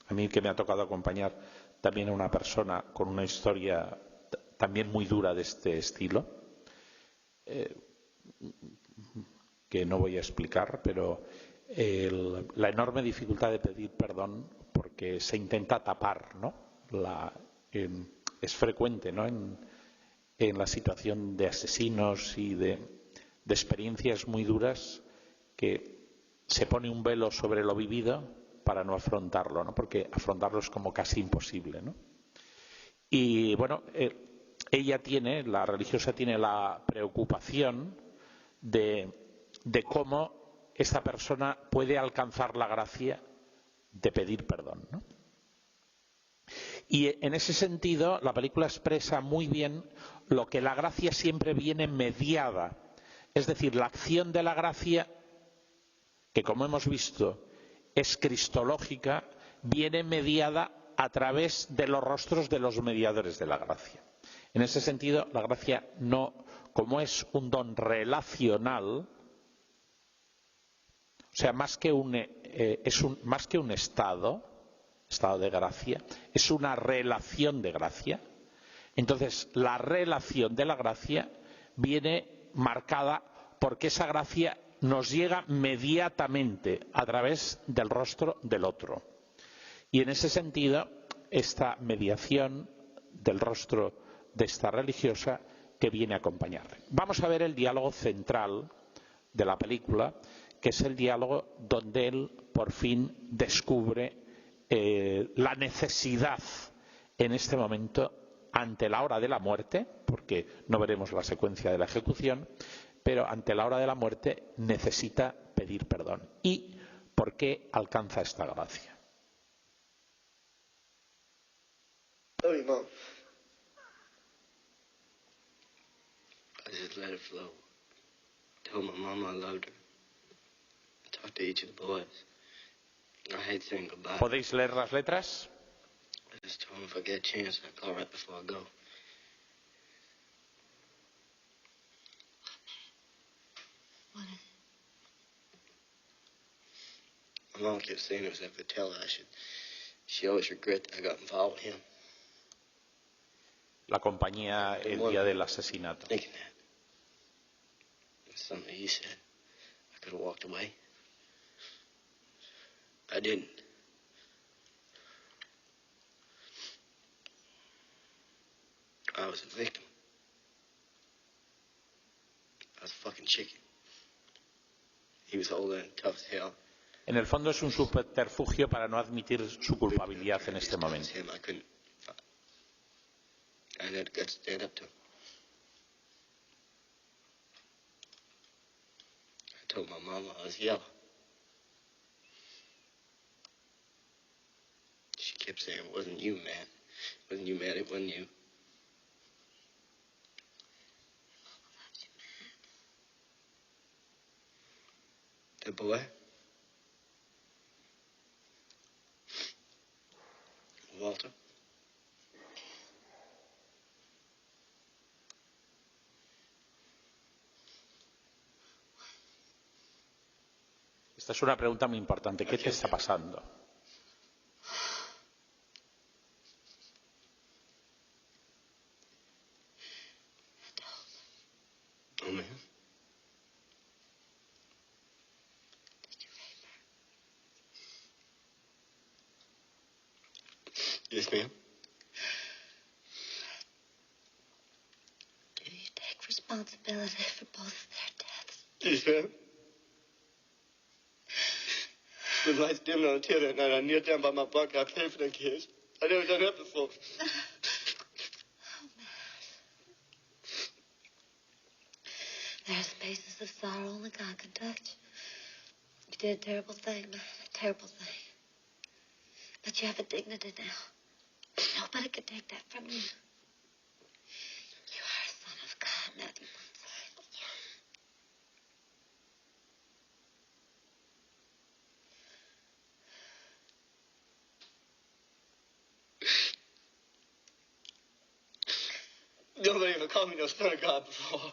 A mí, que me ha tocado acompañar también a una persona con una historia también muy dura de este estilo, que no voy a explicar, pero la enorme dificultad de pedir perdón porque se intenta tapar, ¿no? Es frecuente, ¿no? En la situación de asesinos y de experiencias muy duras, que se pone un velo sobre lo vivido para no afrontarlo, ¿no? Porque afrontarlo es como casi imposible, ¿no? Y bueno, la religiosa tiene la preocupación de cómo esta persona puede alcanzar la gracia de pedir perdón, ¿no? Y en ese sentido, la película expresa muy bien lo que la gracia siempre viene mediada. Es decir, la acción de la gracia, que como hemos visto es cristológica, viene mediada a través de los rostros de los mediadores de la gracia. En ese sentido, la gracia no, como es un don relacional, o sea, más que un estado de gracia, es una relación de gracia. Entonces, la relación de la gracia viene marcada porque esa gracia nos llega inmediatamente a través del rostro del otro. Y en ese sentido, esta mediación del rostro de esta religiosa que viene a acompañarle. Vamos a ver el diálogo central de la película, que es el diálogo donde él por fin descubre la necesidad en este momento, ante la hora de la muerte, porque no veremos la secuencia de la ejecución, pero ante la hora de la muerte necesita pedir perdón. ¿Y por qué alcanza esta gracia? Sorry, Mom. just let it flow. I told my mama I loved her. I talked to each of the boys. I hate saying goodbye. ¿Podéis leer las letras? I just told them if I get a chance, I'd call right before I go. What is it? My mom kept saying it was after Tella. She always regret that I got involved with him. La compañía el día del asesinato. Thinking that. Something he said. I could have walked away. I didn't. I was a victim. I was a fucking chicken. He was older and tough as hell. En el fondo es un subterfugio para no admitir su culpabilidad en este momento. I had to stand up to him. I told my mama I was yellow. She kept saying, it wasn't you, man. It wasn't you, man. It wasn't you. The boy? Walter? Esta es una pregunta muy importante. ¿Qué te está pasando? Oh, man. Yes, ma'am. Do you take responsibility for both of their deaths? Yes, ma'am. When lights dimmed on the till that night, I kneeled down by my bunk. I prayed for them kids. I never done that before. Oh, man. There are spaces of sorrow only God can touch. You did a terrible thing, man. A terrible thing. But you have a dignity now. Nobody can take that from you. You are a son of God, Matthew Burnside. Nobody ever called me no son of God before.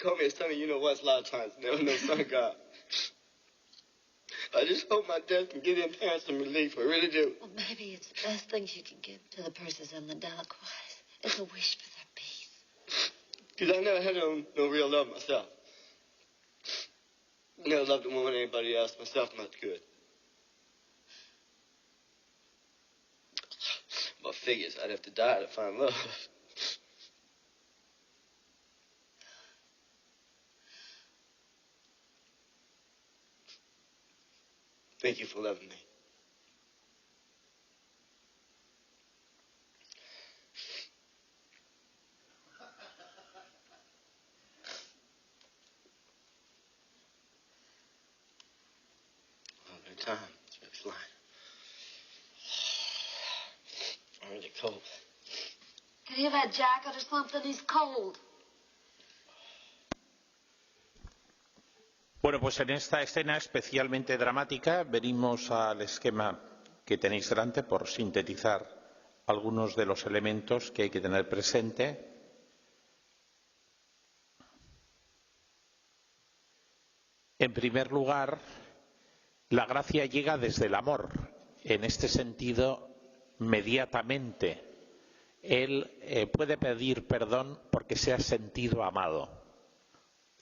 Called me a son of you-know-what a lot of times. Never no son of God. I just hope my death can give them parents some relief. I really do. Well, maybe it's the best things you can give to the Purses and the Delacroix. It's a wish for their peace. Because I never had no real love myself. Never loved a woman or anybody else myself much good. Well, figures, I'd have to die to find love. Thank you for loving me. All the time, it's been flying. I'm really cold. Can he have a jacket or something? He's cold. Bueno, pues en esta escena especialmente dramática venimos al esquema que tenéis delante por sintetizar algunos de los elementos que hay que tener presente. En primer lugar, la gracia llega desde el amor. En este sentido, inmediatamente, él puede pedir perdón porque se ha sentido amado.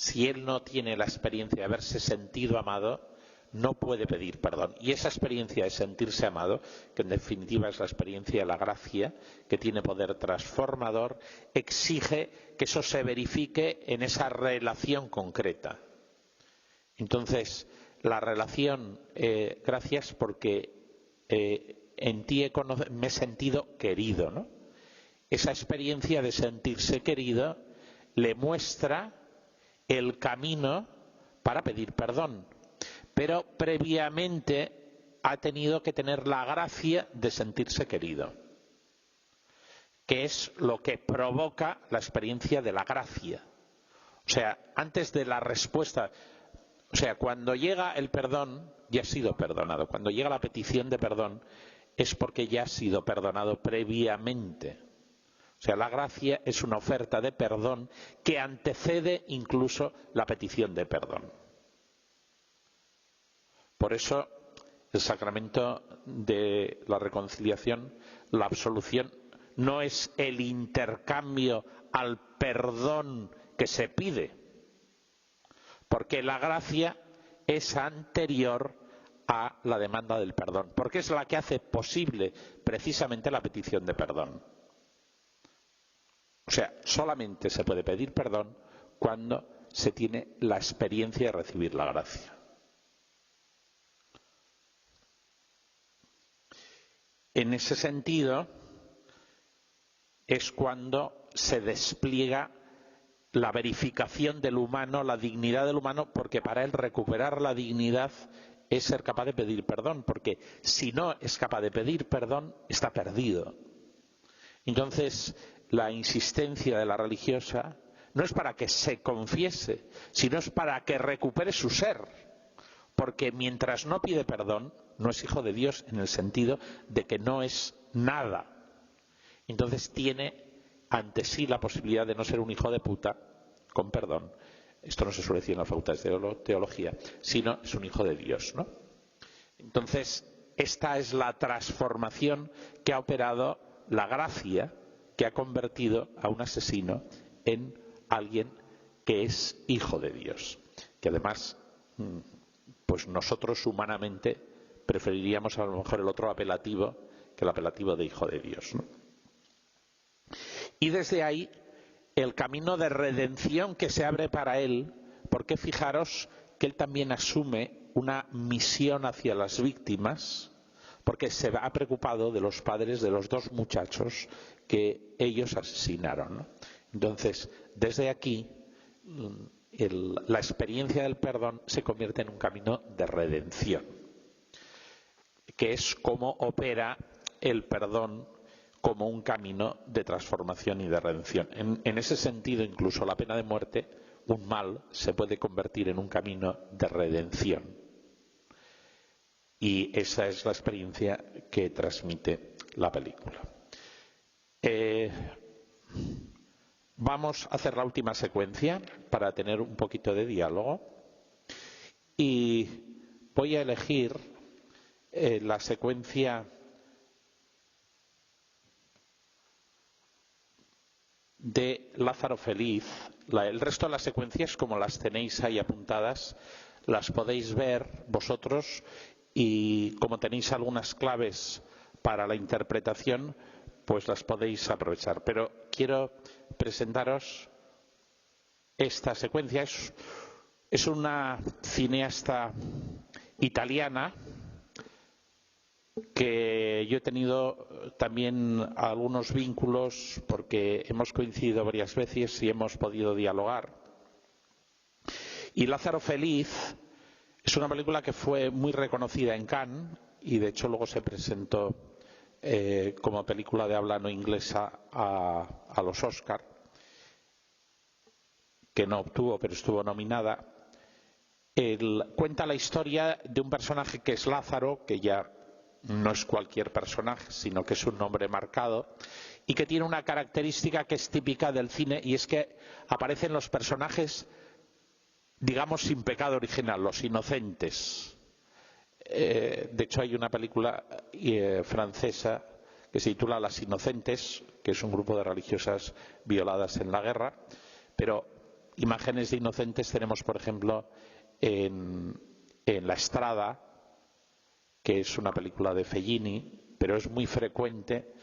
Si él no tiene la experiencia de haberse sentido amado, no puede pedir perdón. Y esa experiencia de sentirse amado, que en definitiva es la experiencia de la gracia, que tiene poder transformador, exige que eso se verifique en esa relación concreta. Entonces, la relación, gracias porque en ti me he sentido querido, ¿no? Esa experiencia de sentirse querido le muestra el camino para pedir perdón, pero previamente ha tenido que tener la gracia de sentirse querido. que es lo que provoca la experiencia de la gracia. O sea, antes de la respuesta, o sea, cuando llega el perdón, ya ha sido perdonado. Cuando llega la petición de perdón, es porque ya ha sido perdonado previamente. O sea, la gracia es una oferta de perdón que antecede incluso la petición de perdón. Por eso, el sacramento de la reconciliación, la absolución, no es el intercambio al perdón que se pide, porque la gracia es anterior a la demanda del perdón, porque es la que hace posible precisamente la petición de perdón. O sea, solamente se puede pedir perdón cuando se tiene la experiencia de recibir la gracia. En ese sentido, es cuando se despliega la verificación del humano, la dignidad del humano, porque para él recuperar la dignidad es ser capaz de pedir perdón, porque si no es capaz de pedir perdón, está perdido. Entonces, la insistencia de la religiosa no es para que se confiese, sino es para que recupere su ser, porque mientras no pide perdón, no es hijo de Dios en el sentido de que no es nada. Entonces tiene ante sí la posibilidad de no ser un hijo de puta, con perdón. Esto no se suele decir en las facultades de teología, sino es un hijo de Dios, ¿no? Entonces, esta es la transformación que ha operado la gracia, que ha convertido a un asesino en alguien que es hijo de Dios. Que además, pues nosotros humanamente preferiríamos a lo mejor el otro apelativo que el apelativo de hijo de Dios, ¿no? Y desde ahí el camino de redención que se abre para él, porque fijaros que él también asume una misión hacia las víctimas, porque se ha preocupado de los padres de los dos muchachos que ellos asesinaron, ¿no? Entonces, desde aquí, la experiencia del perdón se convierte en un camino de redención, que es como opera el perdón como un camino de transformación y de redención. En ese sentido, incluso la pena de muerte, un mal, se puede convertir en un camino de redención. Y esa es la experiencia que transmite la película. Vamos a hacer la última secuencia para tener un poquito de diálogo. Y voy a elegir la secuencia de Lázaro Feliz. El resto de las secuencias, como las tenéis ahí apuntadas, las podéis ver vosotros, y como tenéis algunas claves para la interpretación, pues las podéis aprovechar. Pero quiero presentaros esta secuencia. Es una cineasta italiana que yo he tenido también algunos vínculos porque hemos coincidido varias veces y hemos podido dialogar. Y Lázaro Feliz es una película que fue muy reconocida en Cannes y de hecho luego se presentó como película de habla no inglesa a los Oscar, que no obtuvo pero estuvo nominada. Cuenta la historia de un personaje que es Lázaro, que ya no es cualquier personaje, sino que es un nombre marcado y que tiene una característica que es típica del cine, y es que aparecen los personajes, digamos, sin pecado original, los inocentes. De hecho, hay una película francesa que se titula Las Inocentes, que es un grupo de religiosas violadas en la guerra, pero imágenes de inocentes tenemos, por ejemplo, en La Estrada, que es una película de Fellini, pero es muy frecuente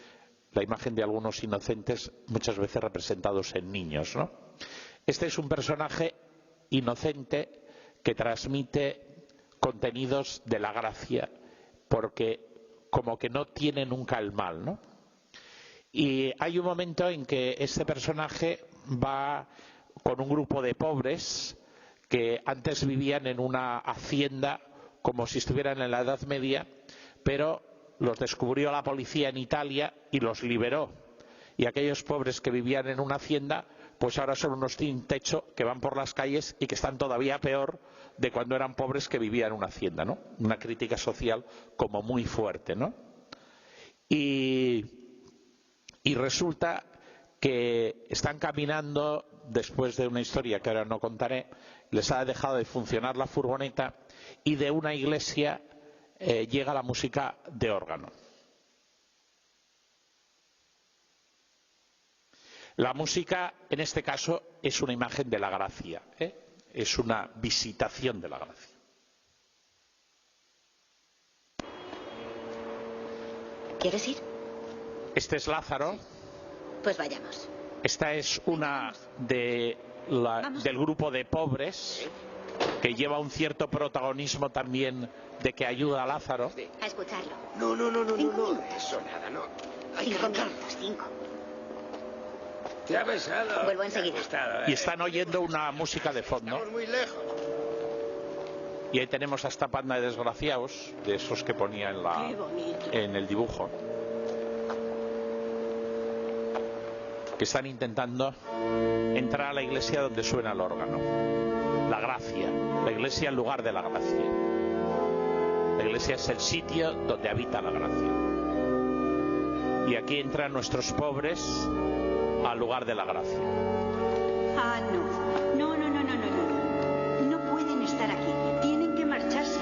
la imagen de algunos inocentes, muchas veces representados en niños, ¿no? Este es un personaje inocente que transmite contenidos de la gracia, porque como que no tiene nunca el mal, ¿no? Y hay un momento en que este personaje va con un grupo de pobres que antes vivían en una hacienda como si estuvieran en la Edad Media, pero los descubrió la policía en Italia y los liberó. y aquellos pobres que vivían en una hacienda, pues ahora son unos sin techo que van por las calles y que están todavía peor de cuando eran pobres que vivían en una hacienda, ¿no? Una crítica social como muy fuerte, ¿no? Y resulta que están caminando después de una historia que ahora no contaré, les ha dejado de funcionar la furgoneta y de una iglesia llega la música de órgano. La música, en este caso, es una imagen de la gracia, es una visitación de la gracia. ¿Quieres ir? Este es Lázaro. Pues vayamos. Esta es una del grupo de pobres que lleva un cierto protagonismo también de que ayuda a Lázaro. A escucharlo. No, eso nada, no. Hay que 5 minutos, 5. Te ha besado. Vuelvo enseguida. Y están oyendo una música de fondo. Estamos muy lejos. Y ahí tenemos a esta panda de desgraciados, de esos que ponía en el dibujo, que están intentando entrar a la iglesia donde suena el órgano. La gracia, la iglesia en lugar de la gracia. La iglesia es el sitio donde habita la gracia. Y aquí entran nuestros pobres al lugar de la gracia. Ah, no. No pueden estar aquí. Tienen que marcharse.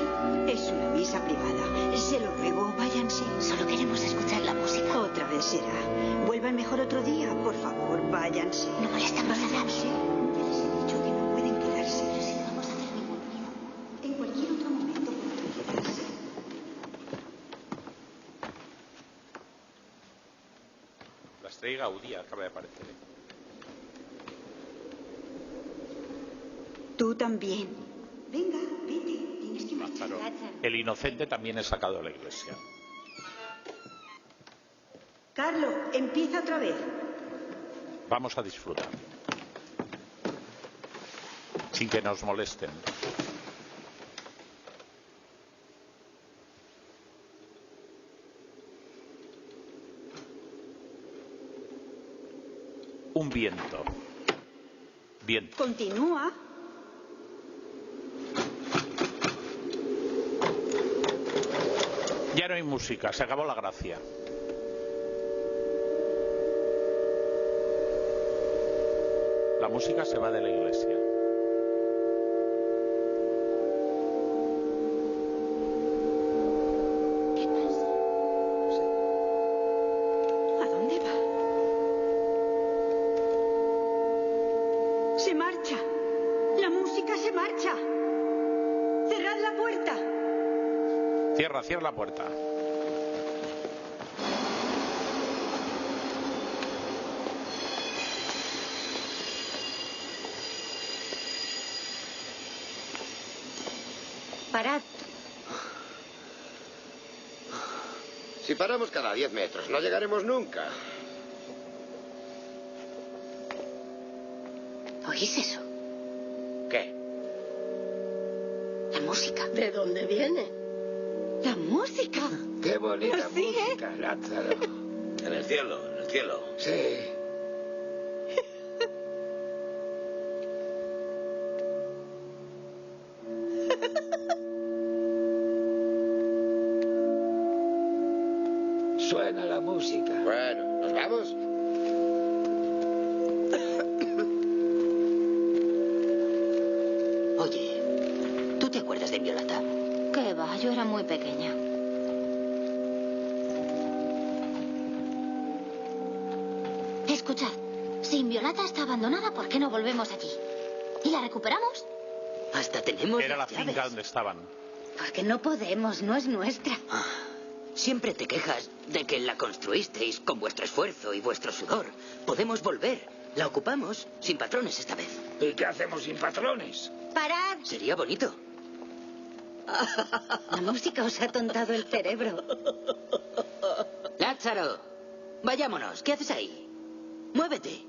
Es una misa privada. Se lo ruego, váyanse. Solo queremos escuchar la música. Otra vez será. Vuelvan mejor otro día. Por favor, váyanse. No molestamos a nadie. Ya les he dicho que no pueden quedarse. Pero si no vamos a hacer ningún ruido. En cualquier otro momento podrán quedarse. La estrella Gaudí acaba de aparecer. Tú también. Venga, vete. Tienes que marchar. Lázaro, el inocente, también es sacado de la iglesia. Carlo, empieza otra vez. Vamos a disfrutar. Sin que nos molesten. Un viento. Viento. Continúa. Ya no hay música, se acabó la gracia. La música se va de la iglesia. ¿Qué pasa? ¿A dónde va? Se marcha. La música se marcha. Cerrad la puerta. Cierra la puerta. Parad. Si paramos cada 10 metros, no llegaremos nunca. ¿Oís eso? ¿Qué? La música. ¿De dónde viene? La música. ¡Qué bonita ¿Sí, música, Lázaro! En el cielo, en el cielo. Sí. Suena la música. Bueno, ¿nos vamos? Oye, ¿tú te acuerdas de Violeta? ¿Qué va? Yo era muy pequeña. Escuchad, si Violeta está abandonada, ¿por qué no volvemos allí? ¿Y la recuperamos? Hasta tenemos Era la las llaves. finca donde estaban. Porque no podemos, no es nuestra. Siempre te quejas de que la construisteis con vuestro esfuerzo y vuestro sudor. Podemos volver. La ocupamos sin patrones esta vez. ¿Y qué hacemos sin patrones? ¡Parad! Sería bonito. La música os ha tontado el cerebro. Lázaro, vayámonos. ¿Qué haces ahí? Muévete.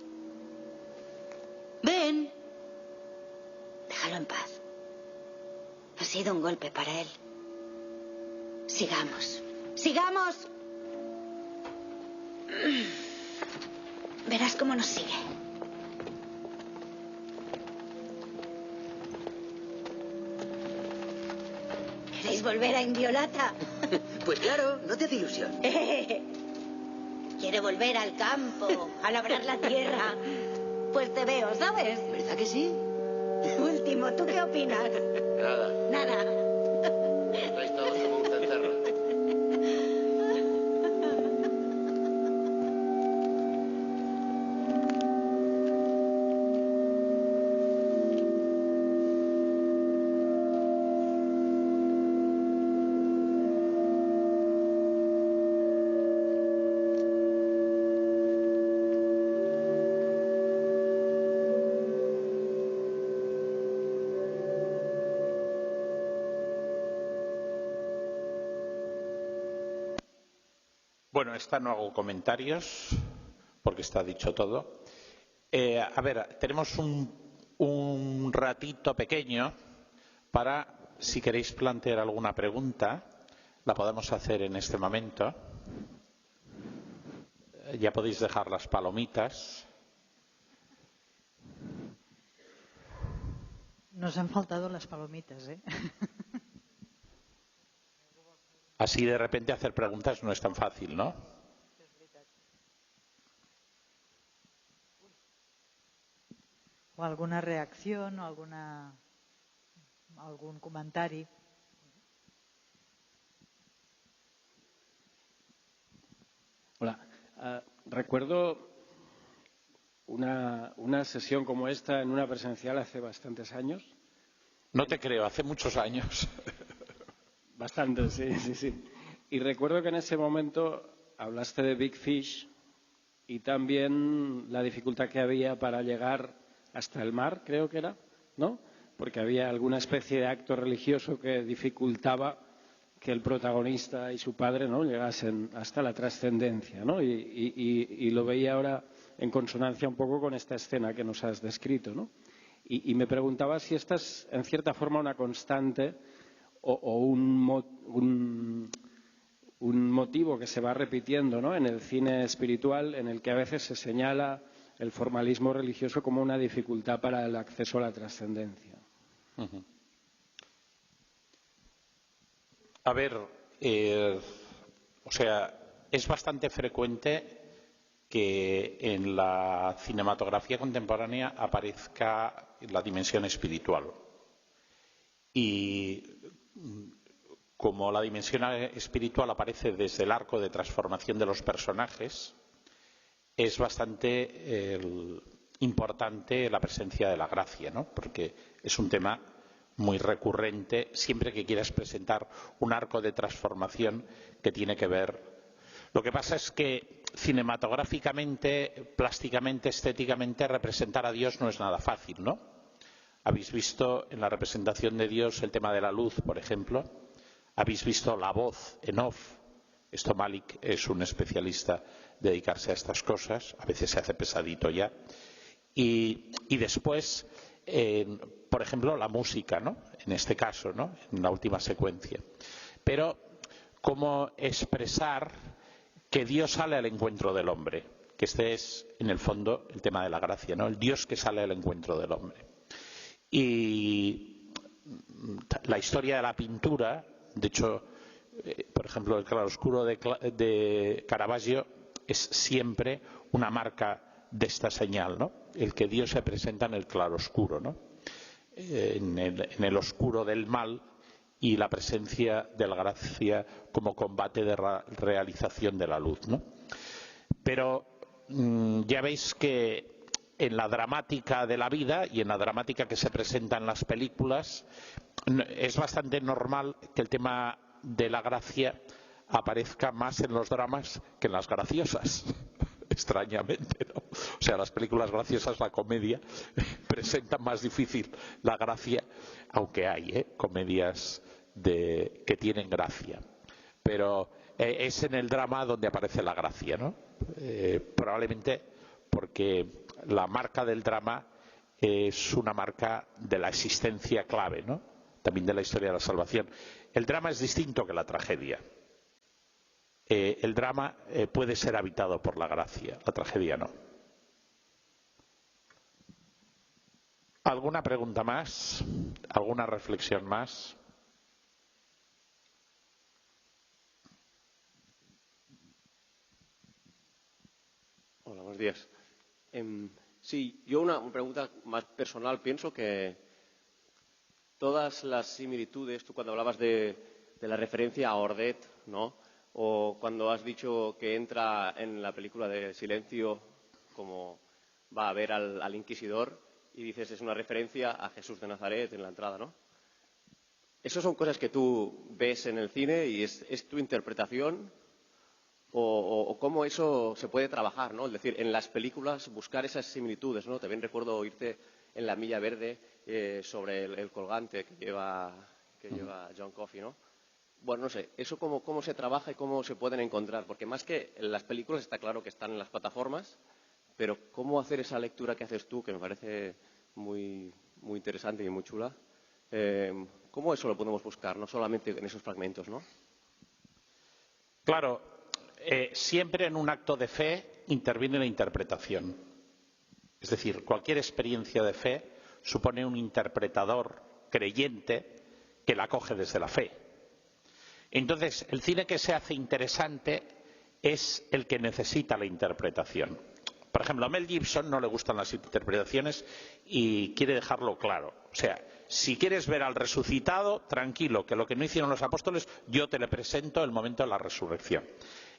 Ven. Déjalo en paz. Ha sido un golpe para él. Sigamos. ¡Sigamos! Verás cómo nos sigue. ¿Queréis volver a Indiolata? Pues claro, no te hace ilusión. Quiere volver al campo, a labrar la tierra. Pues te veo, ¿sabes? ¿Verdad que sí? Último, ¿tú qué opinas? Nada. Nada. Estáis todos como un cencerro. Bueno, esta no hago comentarios porque está dicho todo. A ver, tenemos un ratito pequeño para, si queréis plantear alguna pregunta, la podemos hacer en este momento. Ya podéis dejar las palomitas. Nos han faltado las palomitas, ¿eh? Así de repente hacer preguntas no es tan fácil, ¿no? O alguna reacción o algún comentari. Hola. Recuerdo una sesión como esta en una presencial hace bastantes años. No te creo, hace muchos años. Bastante, sí. Y recuerdo que en ese momento hablaste de Big Fish y también la dificultad que había para llegar hasta el mar, creo que era, ¿no? Porque había alguna especie de acto religioso que dificultaba que el protagonista y su padre, ¿no?, llegasen hasta la trascendencia, ¿no? Y lo veía ahora en consonancia un poco con esta escena que nos has descrito, ¿no? Y me preguntaba si esta es en cierta forma una constante o un motivo que se va repitiendo, ¿no?, en el cine espiritual, en el que a veces se señala el formalismo religioso como una dificultad para el acceso a la trascendencia. Uh-huh. A ver, o sea, es bastante frecuente que en la cinematografía contemporánea aparezca la dimensión espiritual. Y como la dimensión espiritual aparece desde el arco de transformación de los personajes, es bastante importante la presencia de la gracia, ¿no? Porque es un tema muy recurrente siempre que quieras presentar un arco de transformación que tiene que ver. Lo que pasa es que cinematográficamente, plásticamente, estéticamente, representar a Dios no es nada fácil, ¿no? Habéis visto en la representación de Dios el tema de la luz, por ejemplo. Habéis visto la voz en off. Esto Malik es un especialista de dedicarse a estas cosas. A veces se hace pesadito ya. Y después, por ejemplo, la música, ¿no? En este caso, ¿no?, en la última secuencia. Pero, ¿cómo expresar que Dios sale al encuentro del hombre? Que este es, en el fondo, el tema de la gracia, ¿no? El Dios que sale al encuentro del hombre. Y la historia de la pintura, de hecho, por ejemplo, el claroscuro de Caravaggio es siempre una marca de esta señal, ¿no? El que Dios se presenta en el claroscuro, ¿no? En el oscuro del mal, y la presencia de la gracia como combate de realización de la luz, ¿no? Pero ya veis que en la dramática de la vida y en la dramática que se presenta en las películas es bastante normal que el tema de la gracia aparezca más en los dramas que en las graciosas, extrañamente, ¿no? O sea, las películas graciosas, la comedia, presentan más difícil la gracia, aunque hay comedias que tienen gracia. Pero es en el drama donde aparece la gracia, ¿no? Probablemente porque la marca del drama es una marca de la existencia clave, ¿no? También de la historia de la salvación. El drama es distinto que la tragedia. El drama puede ser habitado por la gracia, la tragedia no. ¿Alguna pregunta más? ¿Alguna reflexión más? Hola, buenos días. Sí, yo una pregunta más personal. Pienso que todas las similitudes, tú cuando hablabas de la referencia a Ordet, ¿no? O cuando has dicho que entra en la película de Silencio como va a ver al inquisidor y dices es una referencia a Jesús de Nazaret en la entrada, ¿no? ¿Esas son cosas que tú ves en el cine y es tu interpretación? O cómo eso se puede trabajar, ¿no? Es decir, en las películas buscar esas similitudes, ¿no? También recuerdo oírte en La Milla Verde sobre el colgante que lleva John Coffey, ¿no? Bueno, no sé, eso cómo se trabaja y cómo se pueden encontrar, porque más que en las películas está claro que están en las plataformas, pero cómo hacer esa lectura que haces tú, que me parece muy, muy interesante y muy chula, cómo eso lo podemos buscar, no solamente en esos fragmentos, ¿no? Claro, siempre en un acto de fe interviene la interpretación. Es decir, cualquier experiencia de fe supone un interpretador creyente que la acoge desde la fe. Entonces, el cine que se hace interesante es el que necesita la interpretación. Por ejemplo, a Mel Gibson no le gustan las interpretaciones y quiere dejarlo claro. O sea, si quieres ver al resucitado, tranquilo, que lo que no hicieron los apóstoles, yo te le presento el momento de la resurrección.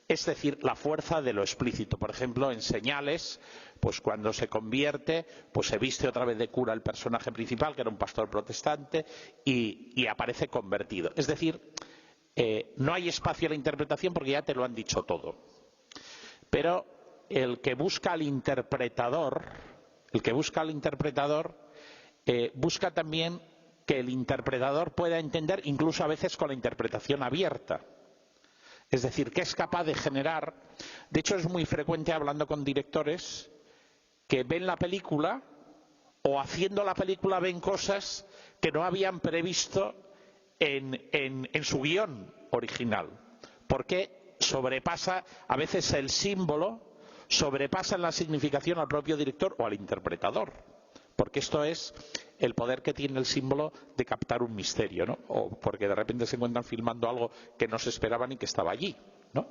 Es decir, la fuerza de lo explícito. Por ejemplo, en Señales, pues cuando se convierte, pues se viste otra vez de cura el personaje principal, que era un pastor protestante, y aparece convertido. Es decir, no hay espacio a la interpretación porque ya te lo han dicho todo. Pero el que busca al interpretador, busca también que el interpretador pueda entender, incluso a veces con la interpretación abierta. Es decir, que es capaz de generar. De hecho, es muy frecuente hablando con directores que ven la película o haciendo la película ven cosas que no habían previsto en su guión original, porque sobrepasa a veces el símbolo, sobrepasa en la significación al propio director o al interpretador, porque esto es el poder que tiene el símbolo de captar un misterio, ¿no? O porque de repente se encuentran filmando algo que no se esperaba ni que estaba allí, ¿no?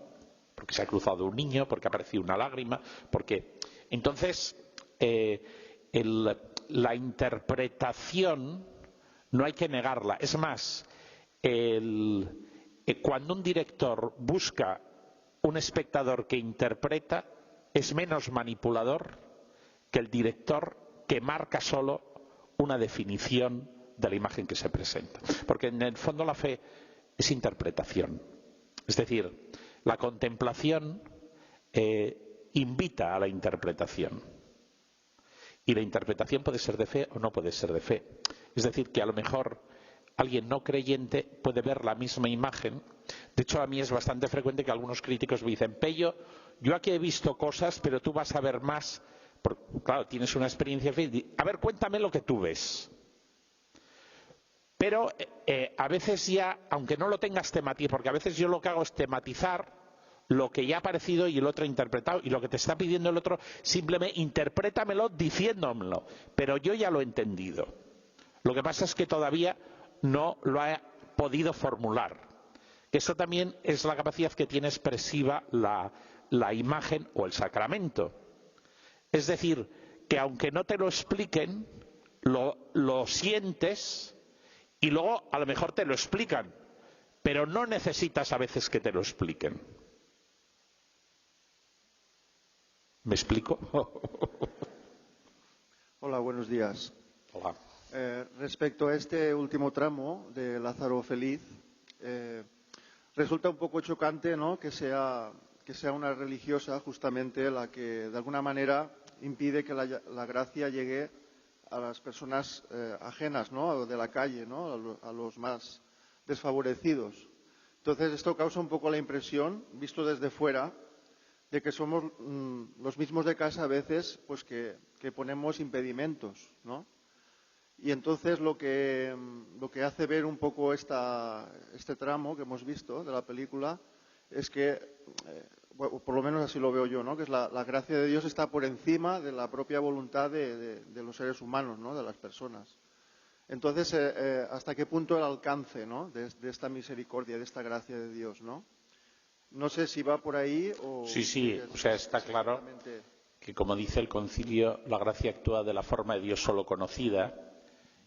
Porque se ha cruzado un niño, porque ha aparecido una lágrima, porque entonces la interpretación no hay que negarla. Es más, cuando un director busca un espectador que interpreta, es menos manipulador que el director que marca solo una definición de la imagen que se presenta. Porque en el fondo la fe es interpretación. Es decir, la contemplación invita a la interpretación. Y la interpretación puede ser de fe o no puede ser de fe. Es decir, que a lo mejor alguien no creyente puede ver la misma imagen. De hecho, a mí es bastante frecuente que algunos críticos me dicen: Pello, yo aquí he visto cosas, pero tú vas a ver más. Claro, tienes una experiencia de fe. A ver, cuéntame lo que tú ves. Pero a veces ya, aunque no lo tengas tematizado, porque a veces yo lo que hago es tematizar lo que ya ha aparecido y el otro ha interpretado, y lo que te está pidiendo el otro, simplemente interprétamelo diciéndomelo, pero yo ya lo he entendido. Lo que pasa es que todavía no lo ha podido formular. Eso también es la capacidad que tiene expresiva la imagen o el sacramento. Es decir, que aunque no te lo expliquen, lo sientes y luego a lo mejor te lo explican, pero no necesitas a veces que te lo expliquen. ¿Me explico? Hola, buenos días. Hola. Respecto a este último tramo de Lázaro Feliz, resulta un poco chocante, ¿no?, que sea una religiosa justamente la que de alguna manera impide que la gracia llegue a las personas ajenas, ¿no?, de la calle, ¿no?, a los más desfavorecidos. Entonces esto causa un poco la impresión, visto desde fuera, de que somos los mismos de casa a veces pues que ponemos impedimentos, ¿no? Y entonces lo que hace ver un poco este tramo que hemos visto de la película es que por lo menos así lo veo yo, ¿no? Que es la gracia de Dios está por encima de la propia voluntad de los seres humanos, ¿no? De las personas. Entonces, ¿hasta qué punto el alcance, ¿no? de esta misericordia, de esta gracia de Dios, ¿no? No sé si va por ahí o... Sí, o sea, está claro que, como dice el Concilio, la gracia actúa de la forma de Dios solo conocida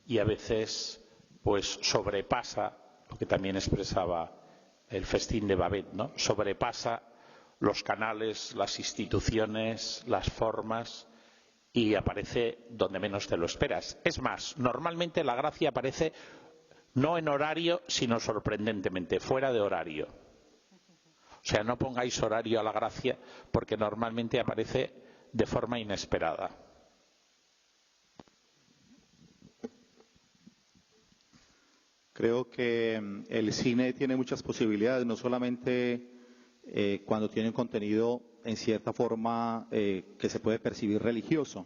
y a veces, pues, sobrepasa lo que también expresaba el festín de Babet, ¿no? Sobrepasa los canales, las instituciones, las formas y aparece donde menos te lo esperas. Es más, normalmente la gracia aparece no en horario, sino sorprendentemente, fuera de horario. O sea, no pongáis horario a la gracia porque normalmente aparece de forma inesperada. Creo que el cine tiene muchas posibilidades, no solamente cuando tiene un contenido en cierta forma que se puede percibir religioso.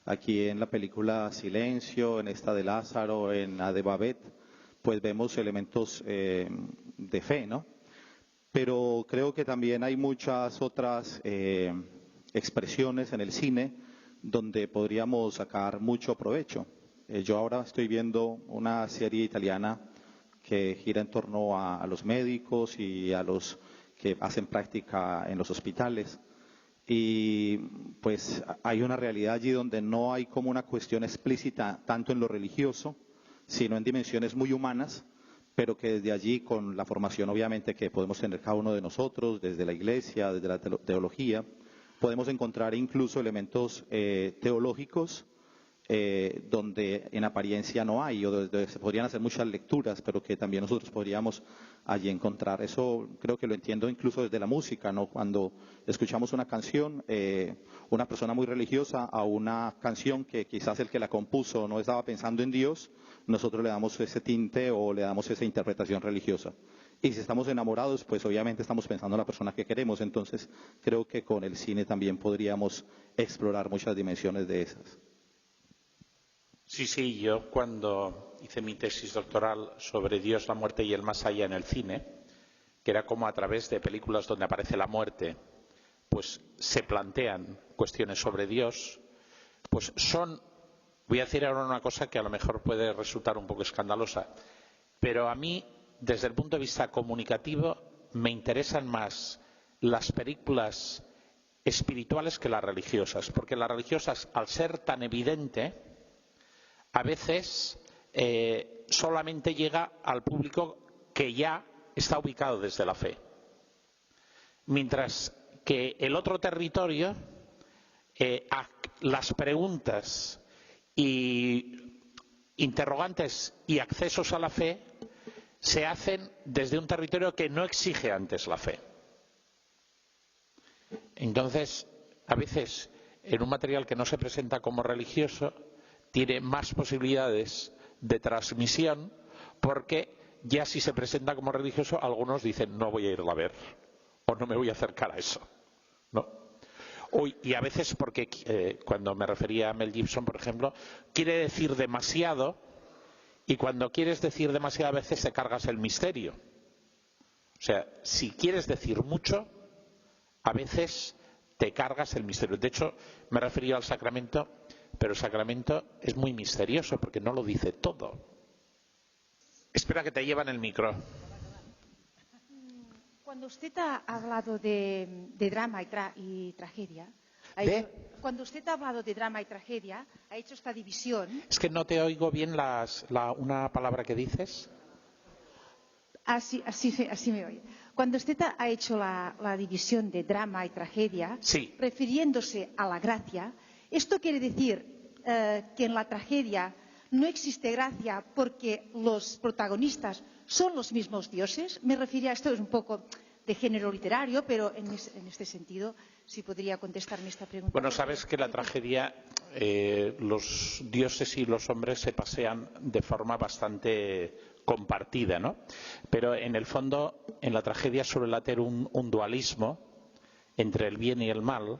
Aquí en la película Silencio, en esta de Lázaro, en la de Babet, pues vemos elementos de fe, ¿no? Pero creo que también hay muchas otras expresiones en el cine donde podríamos sacar mucho provecho. Yo ahora estoy viendo una serie italiana que gira en torno a los médicos y a los que hacen práctica en los hospitales. Y pues hay una realidad allí donde no hay como una cuestión explícita tanto en lo religioso, sino en dimensiones muy humanas, pero que desde allí, con la formación obviamente que podemos tener cada uno de nosotros, desde la Iglesia, desde la teología, podemos encontrar incluso elementos teológicos donde en apariencia no hay, o donde se podrían hacer muchas lecturas, pero que también nosotros podríamos allí encontrar. Eso creo que lo entiendo incluso desde la música, ¿no? Cuando escuchamos una canción, una persona muy religiosa a una canción que quizás el que la compuso no estaba pensando en Dios, nosotros le damos ese tinte o le damos esa interpretación religiosa. Y si estamos enamorados, pues obviamente estamos pensando en la persona que queremos. Entonces creo que con el cine también podríamos explorar muchas dimensiones de esas. Sí, yo cuando hice mi tesis doctoral sobre Dios, la muerte y el más allá en el cine, que era como a través de películas donde aparece la muerte, pues se plantean cuestiones sobre Dios, pues voy a decir ahora una cosa que a lo mejor puede resultar un poco escandalosa, pero a mí, desde el punto de vista comunicativo, me interesan más las películas espirituales que las religiosas, porque las religiosas, al ser tan evidente, a veces solamente llega al público que ya está ubicado desde la fe. Mientras que el otro territorio, las preguntas y interrogantes y accesos a la fe se hacen desde un territorio que no exige antes la fe. Entonces, a veces, en un material que no se presenta como religioso, tiene más posibilidades de transmisión porque ya si se presenta como religioso, algunos dicen no voy a irla a ver o no me voy a acercar a eso, ¿no? Y a veces porque cuando me refería a Mel Gibson, por ejemplo, quiere decir demasiado y cuando quieres decir demasiado a veces te cargas el misterio. O sea, si quieres decir mucho, a veces te cargas el misterio. De hecho, me refería al sacramento, pero el sacramento es muy misterioso porque no lo dice todo. Espera que te llevan el micro. Cuando usted ha hablado de drama y tragedia, cuando usted ha hablado de drama y tragedia, ha hecho esta división. Es que no te oigo bien una palabra que dices. Así me oye. Cuando usted ha hecho la división de drama y tragedia, sí, refiriéndose a la gracia, ¿esto quiere decir que en la tragedia no existe gracia porque los protagonistas son los mismos dioses? Me refería a esto, es un poco de género literario, pero en este sentido, si podría contestarme esta pregunta. Bueno, sabes que la tragedia, los dioses y los hombres se pasean de forma bastante compartida, ¿no? Pero en el fondo, en la tragedia suele haber un dualismo entre el bien y el mal,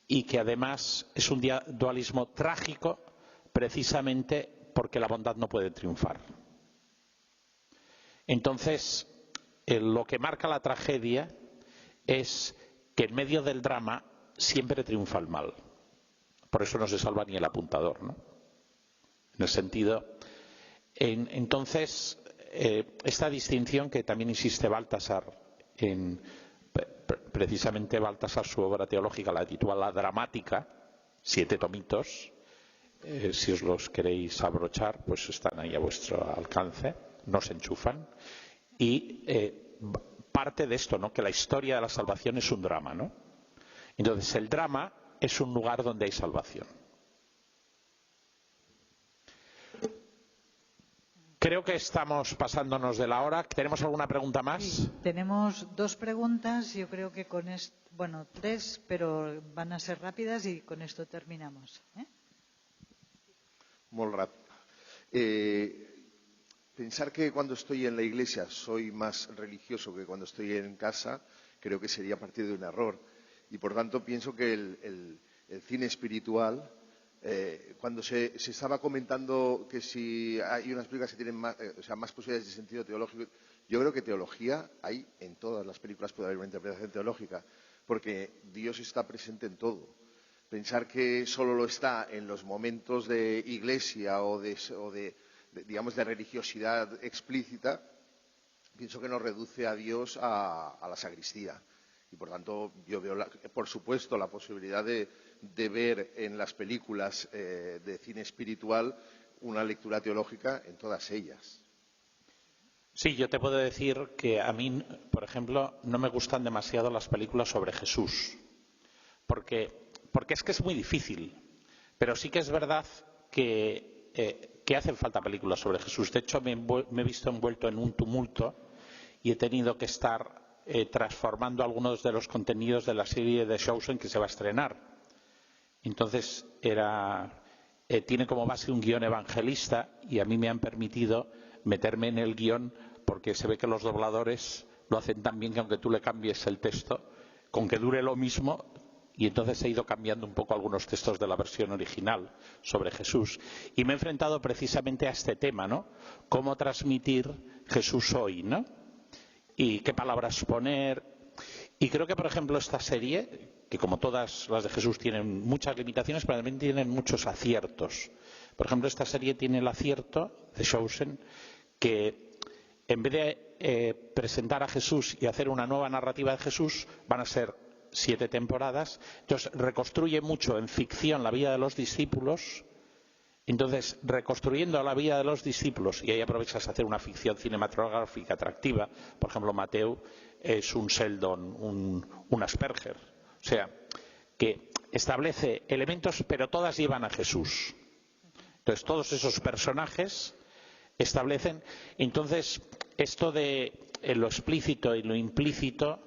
y que además es un dualismo trágico precisamente porque la bondad no puede triunfar. Entonces, lo que marca la tragedia es que en medio del drama siempre triunfa el mal. Por eso no se salva ni el apuntador, ¿no? En el sentido... Entonces, esta distinción que también insiste Baltasar, precisamente Baltasar su obra teológica la titula La Dramática, 7 tomitos, si os los queréis abrochar, pues están ahí a vuestro alcance, no se enchufan, y parte de esto, ¿no? Que la historia de la salvación es un drama, ¿no? Entonces el drama es un lugar donde hay salvación. Creo que estamos pasándonos de la hora. ¿Tenemos alguna pregunta más? Sí, tenemos 2 preguntas. Yo creo que con esto, bueno, 3, pero van a ser rápidas y con esto terminamos. Molt ràpid. Pensar que cuando estoy en la iglesia soy más religioso que cuando estoy en casa, creo que sería partir de un error. Y por tanto pienso que el cine espiritual... cuando se estaba comentando que si hay unas películas que tienen más, más posibilidades de sentido teológico, yo creo que teología hay en todas las películas, puede haber una interpretación teológica, porque Dios está presente en todo. Pensar que solo lo está en los momentos de iglesia o de digamos, de religiosidad explícita, pienso que nos reduce a Dios a la sacristía. Y por tanto, yo veo, por supuesto, la posibilidad de ver en las películas de cine espiritual una lectura teológica en todas ellas. Sí, yo te puedo decir que a mí, por ejemplo, no me gustan demasiado las películas sobre Jesús, porque es que es muy difícil, pero sí que es verdad que hacen falta películas sobre Jesús. De hecho, me he visto envuelto en un tumulto y he tenido que estar transformando algunos de los contenidos de la serie de Chosen que se va a estrenar. Entonces tiene como base un guión evangelista y a mí me han permitido meterme en el guión porque se ve que los dobladores lo hacen tan bien que aunque tú le cambies el texto, con que dure lo mismo, y entonces he ido cambiando un poco algunos textos de la versión original sobre Jesús. Y me he enfrentado precisamente a este tema, ¿no? Cómo transmitir Jesús hoy, ¿no? Y qué palabras poner. Y creo que, por ejemplo, esta serie, que como todas las de Jesús tienen muchas limitaciones, pero también tienen muchos aciertos. Por ejemplo, esta serie tiene el acierto de Chosen que en vez de presentar a Jesús y hacer una nueva narrativa de Jesús, van a ser 7 temporadas. Entonces reconstruye mucho en ficción la vida de los discípulos. Entonces, reconstruyendo la vida de los discípulos, y ahí aprovechas a hacer una ficción cinematográfica atractiva, por ejemplo, Mateo es un Sheldon, un Asperger, o sea, que establece elementos, pero todas llevan a Jesús. Entonces, todos esos personajes establecen, entonces, esto de lo explícito y lo implícito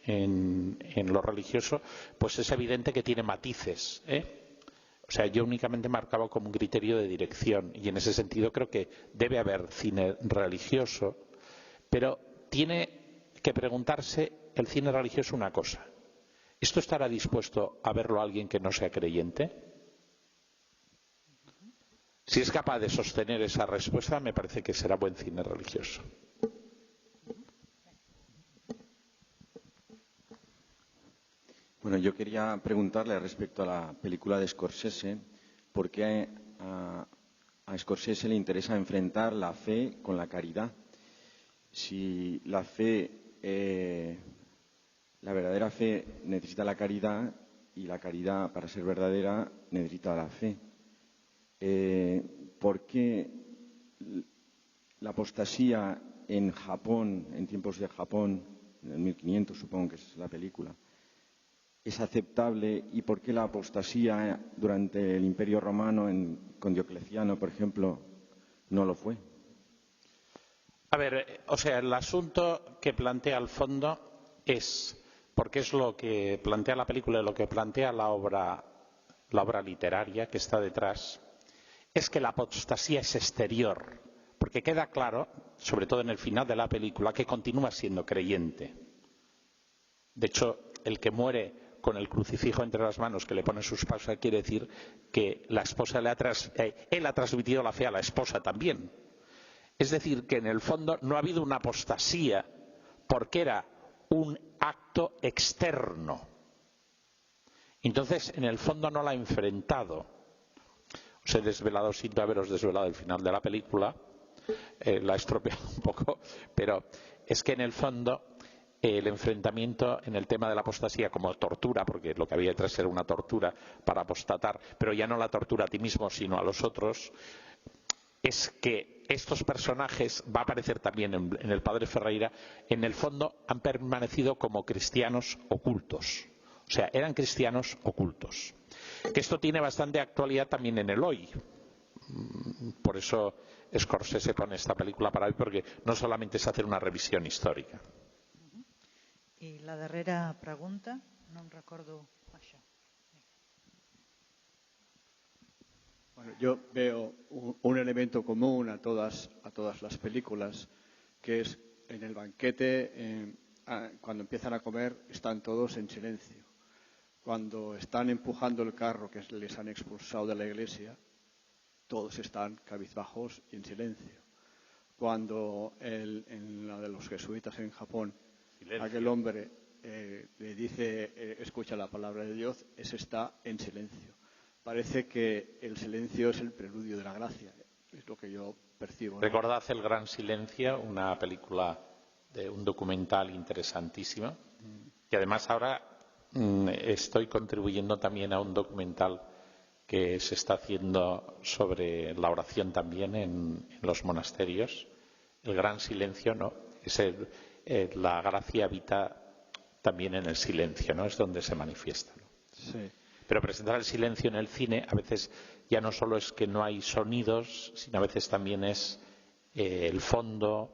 en lo religioso, pues es evidente que tiene matices, O sea, yo únicamente marcaba como un criterio de dirección y en ese sentido creo que debe haber cine religioso, pero tiene que preguntarse el cine religioso una cosa. ¿Esto estará dispuesto a verlo alguien que no sea creyente? Si es capaz de sostener esa respuesta, me parece que será buen cine religioso. Bueno, yo quería preguntarle respecto a la película de Scorsese, ¿por qué a Scorsese le interesa enfrentar la fe con la caridad? Si la fe, la verdadera fe necesita la caridad y la caridad, para ser verdadera, necesita la fe. ¿Por qué la apostasía en Japón, en tiempos de Japón, en el 1500 supongo que es la película, es aceptable y por qué la apostasía durante el Imperio Romano con Diocleciano, por ejemplo, no lo fue? A ver, o sea, el asunto que plantea al fondo es, porque es lo que plantea la película y lo que plantea la obra literaria que está detrás, es que la apostasía es exterior, porque queda claro, sobre todo en el final de la película, que continúa siendo creyente. De hecho, el que muere con el crucifijo entre las manos que le pone su esposa quiere decir que la esposa él ha transmitido la fe a la esposa también. Es decir, que en el fondo no ha habido una apostasía porque era un acto externo. Entonces, en el fondo no la ha enfrentado. Os he desvelado, sin haberos desvelado el final de la película, la he estropeado un poco, pero es que en el fondo el enfrentamiento en el tema de la apostasía como tortura, porque lo que había detrás era una tortura para apostatar, pero ya no la tortura a ti mismo, sino a los otros, es que estos personajes, va a aparecer también en el Padre Ferreira, en el fondo han permanecido como cristianos ocultos. O sea, eran cristianos ocultos. Que esto tiene bastante actualidad también en el hoy. Por eso Scorsese pone esta película para hoy, porque no solamente es hacer una revisión histórica. I la darrera pregunta, no em recordo això. Bueno, yo veo un elemento común a todas las películas, que es en el banquete, cuando empiezan a comer, están todos en silencio. Cuando están empujando el carro que les han expulsado de la iglesia, todos están cabizbajos y en silencio. Cuando en la de los jesuitas en Japón, aquel hombre le dice, escucha la palabra de Dios, ese está en silencio. Parece que el silencio es el preludio de la gracia, es lo que yo percibo, ¿no? Recordad El Gran Silencio, una película, un documental interesantísimo, y además ahora estoy contribuyendo también a un documental que se está haciendo sobre la oración también en los monasterios. El Gran Silencio, ¿no? Es la gracia habita también en el silencio, ¿no? Es donde se manifiesta, ¿no? Sí. Pero presentar el silencio en el cine a veces ya no solo es que no hay sonidos, sino a veces también es el fondo.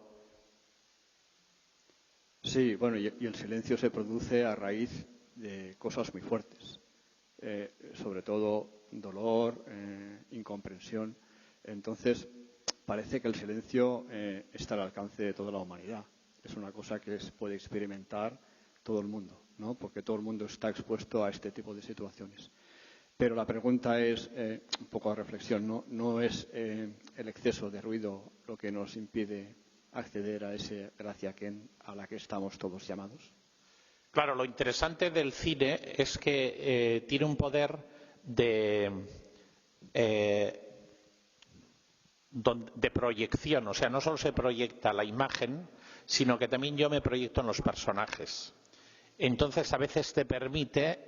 Sí, bueno, y el silencio se produce a raíz de cosas muy fuertes, sobre todo dolor, incomprensión. Entonces, parece que el silencio está al alcance de toda la humanidad. Es una cosa que puede experimentar todo el mundo, ¿no? Porque todo el mundo está expuesto a este tipo de situaciones. Pero la pregunta es, un poco de reflexión, ¿no es el exceso de ruido lo que nos impide acceder a esa gracia a la que estamos todos llamados? Claro, lo interesante del cine es que tiene un poder de proyección. O sea, no solo se proyecta la imagen, sino que también yo me proyecto en los personajes. Entonces, a veces te permite,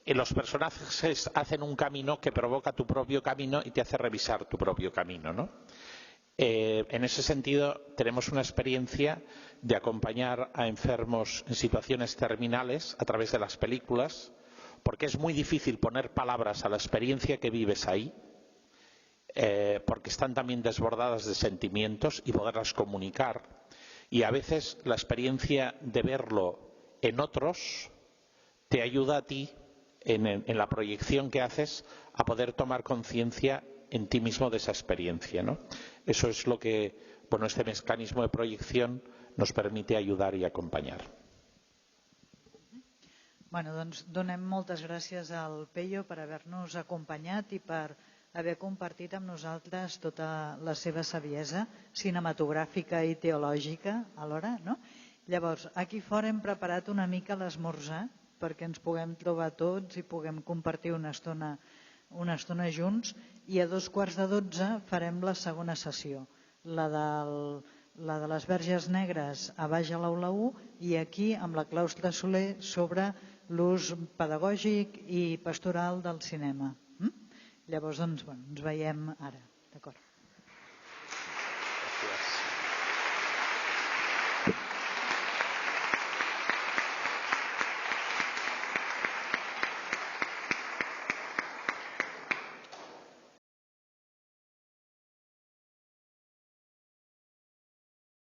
los personajes hacen un camino que provoca tu propio camino y te hace revisar tu propio camino, ¿no? En ese sentido, tenemos una experiencia de acompañar a enfermos en situaciones terminales a través de las películas, porque es muy difícil poner palabras a la experiencia que vives ahí, porque están también desbordadas de sentimientos y poderlas comunicar. Y a veces la experiencia de verlo en otros te ayuda a ti, en la proyección que haces, a poder tomar conciencia en ti mismo de esa experiencia, ¿no? Eso es lo que, bueno, este mecanismo de proyección nos permite ayudar y acompanyar. Bueno, doncs donem moltes gràcies al Peyo per haver-nos acompanyat i per haver compartit amb nosaltres tota la seva saviesa cinematogràfica i teològica alhora, no? Llavors, aquí fora hem preparat una mica l'esmorzar perquè ens puguem trobar tots i puguem compartir una estona junts, i a 11:15 farem la segona sessió, la de les Verges Negres a baix a l'Aula 1 i aquí amb la Claustra Soler sobre l'ús pedagògic i pastoral del cinema. Llavors, doncs, ens veiem ara. D'acord.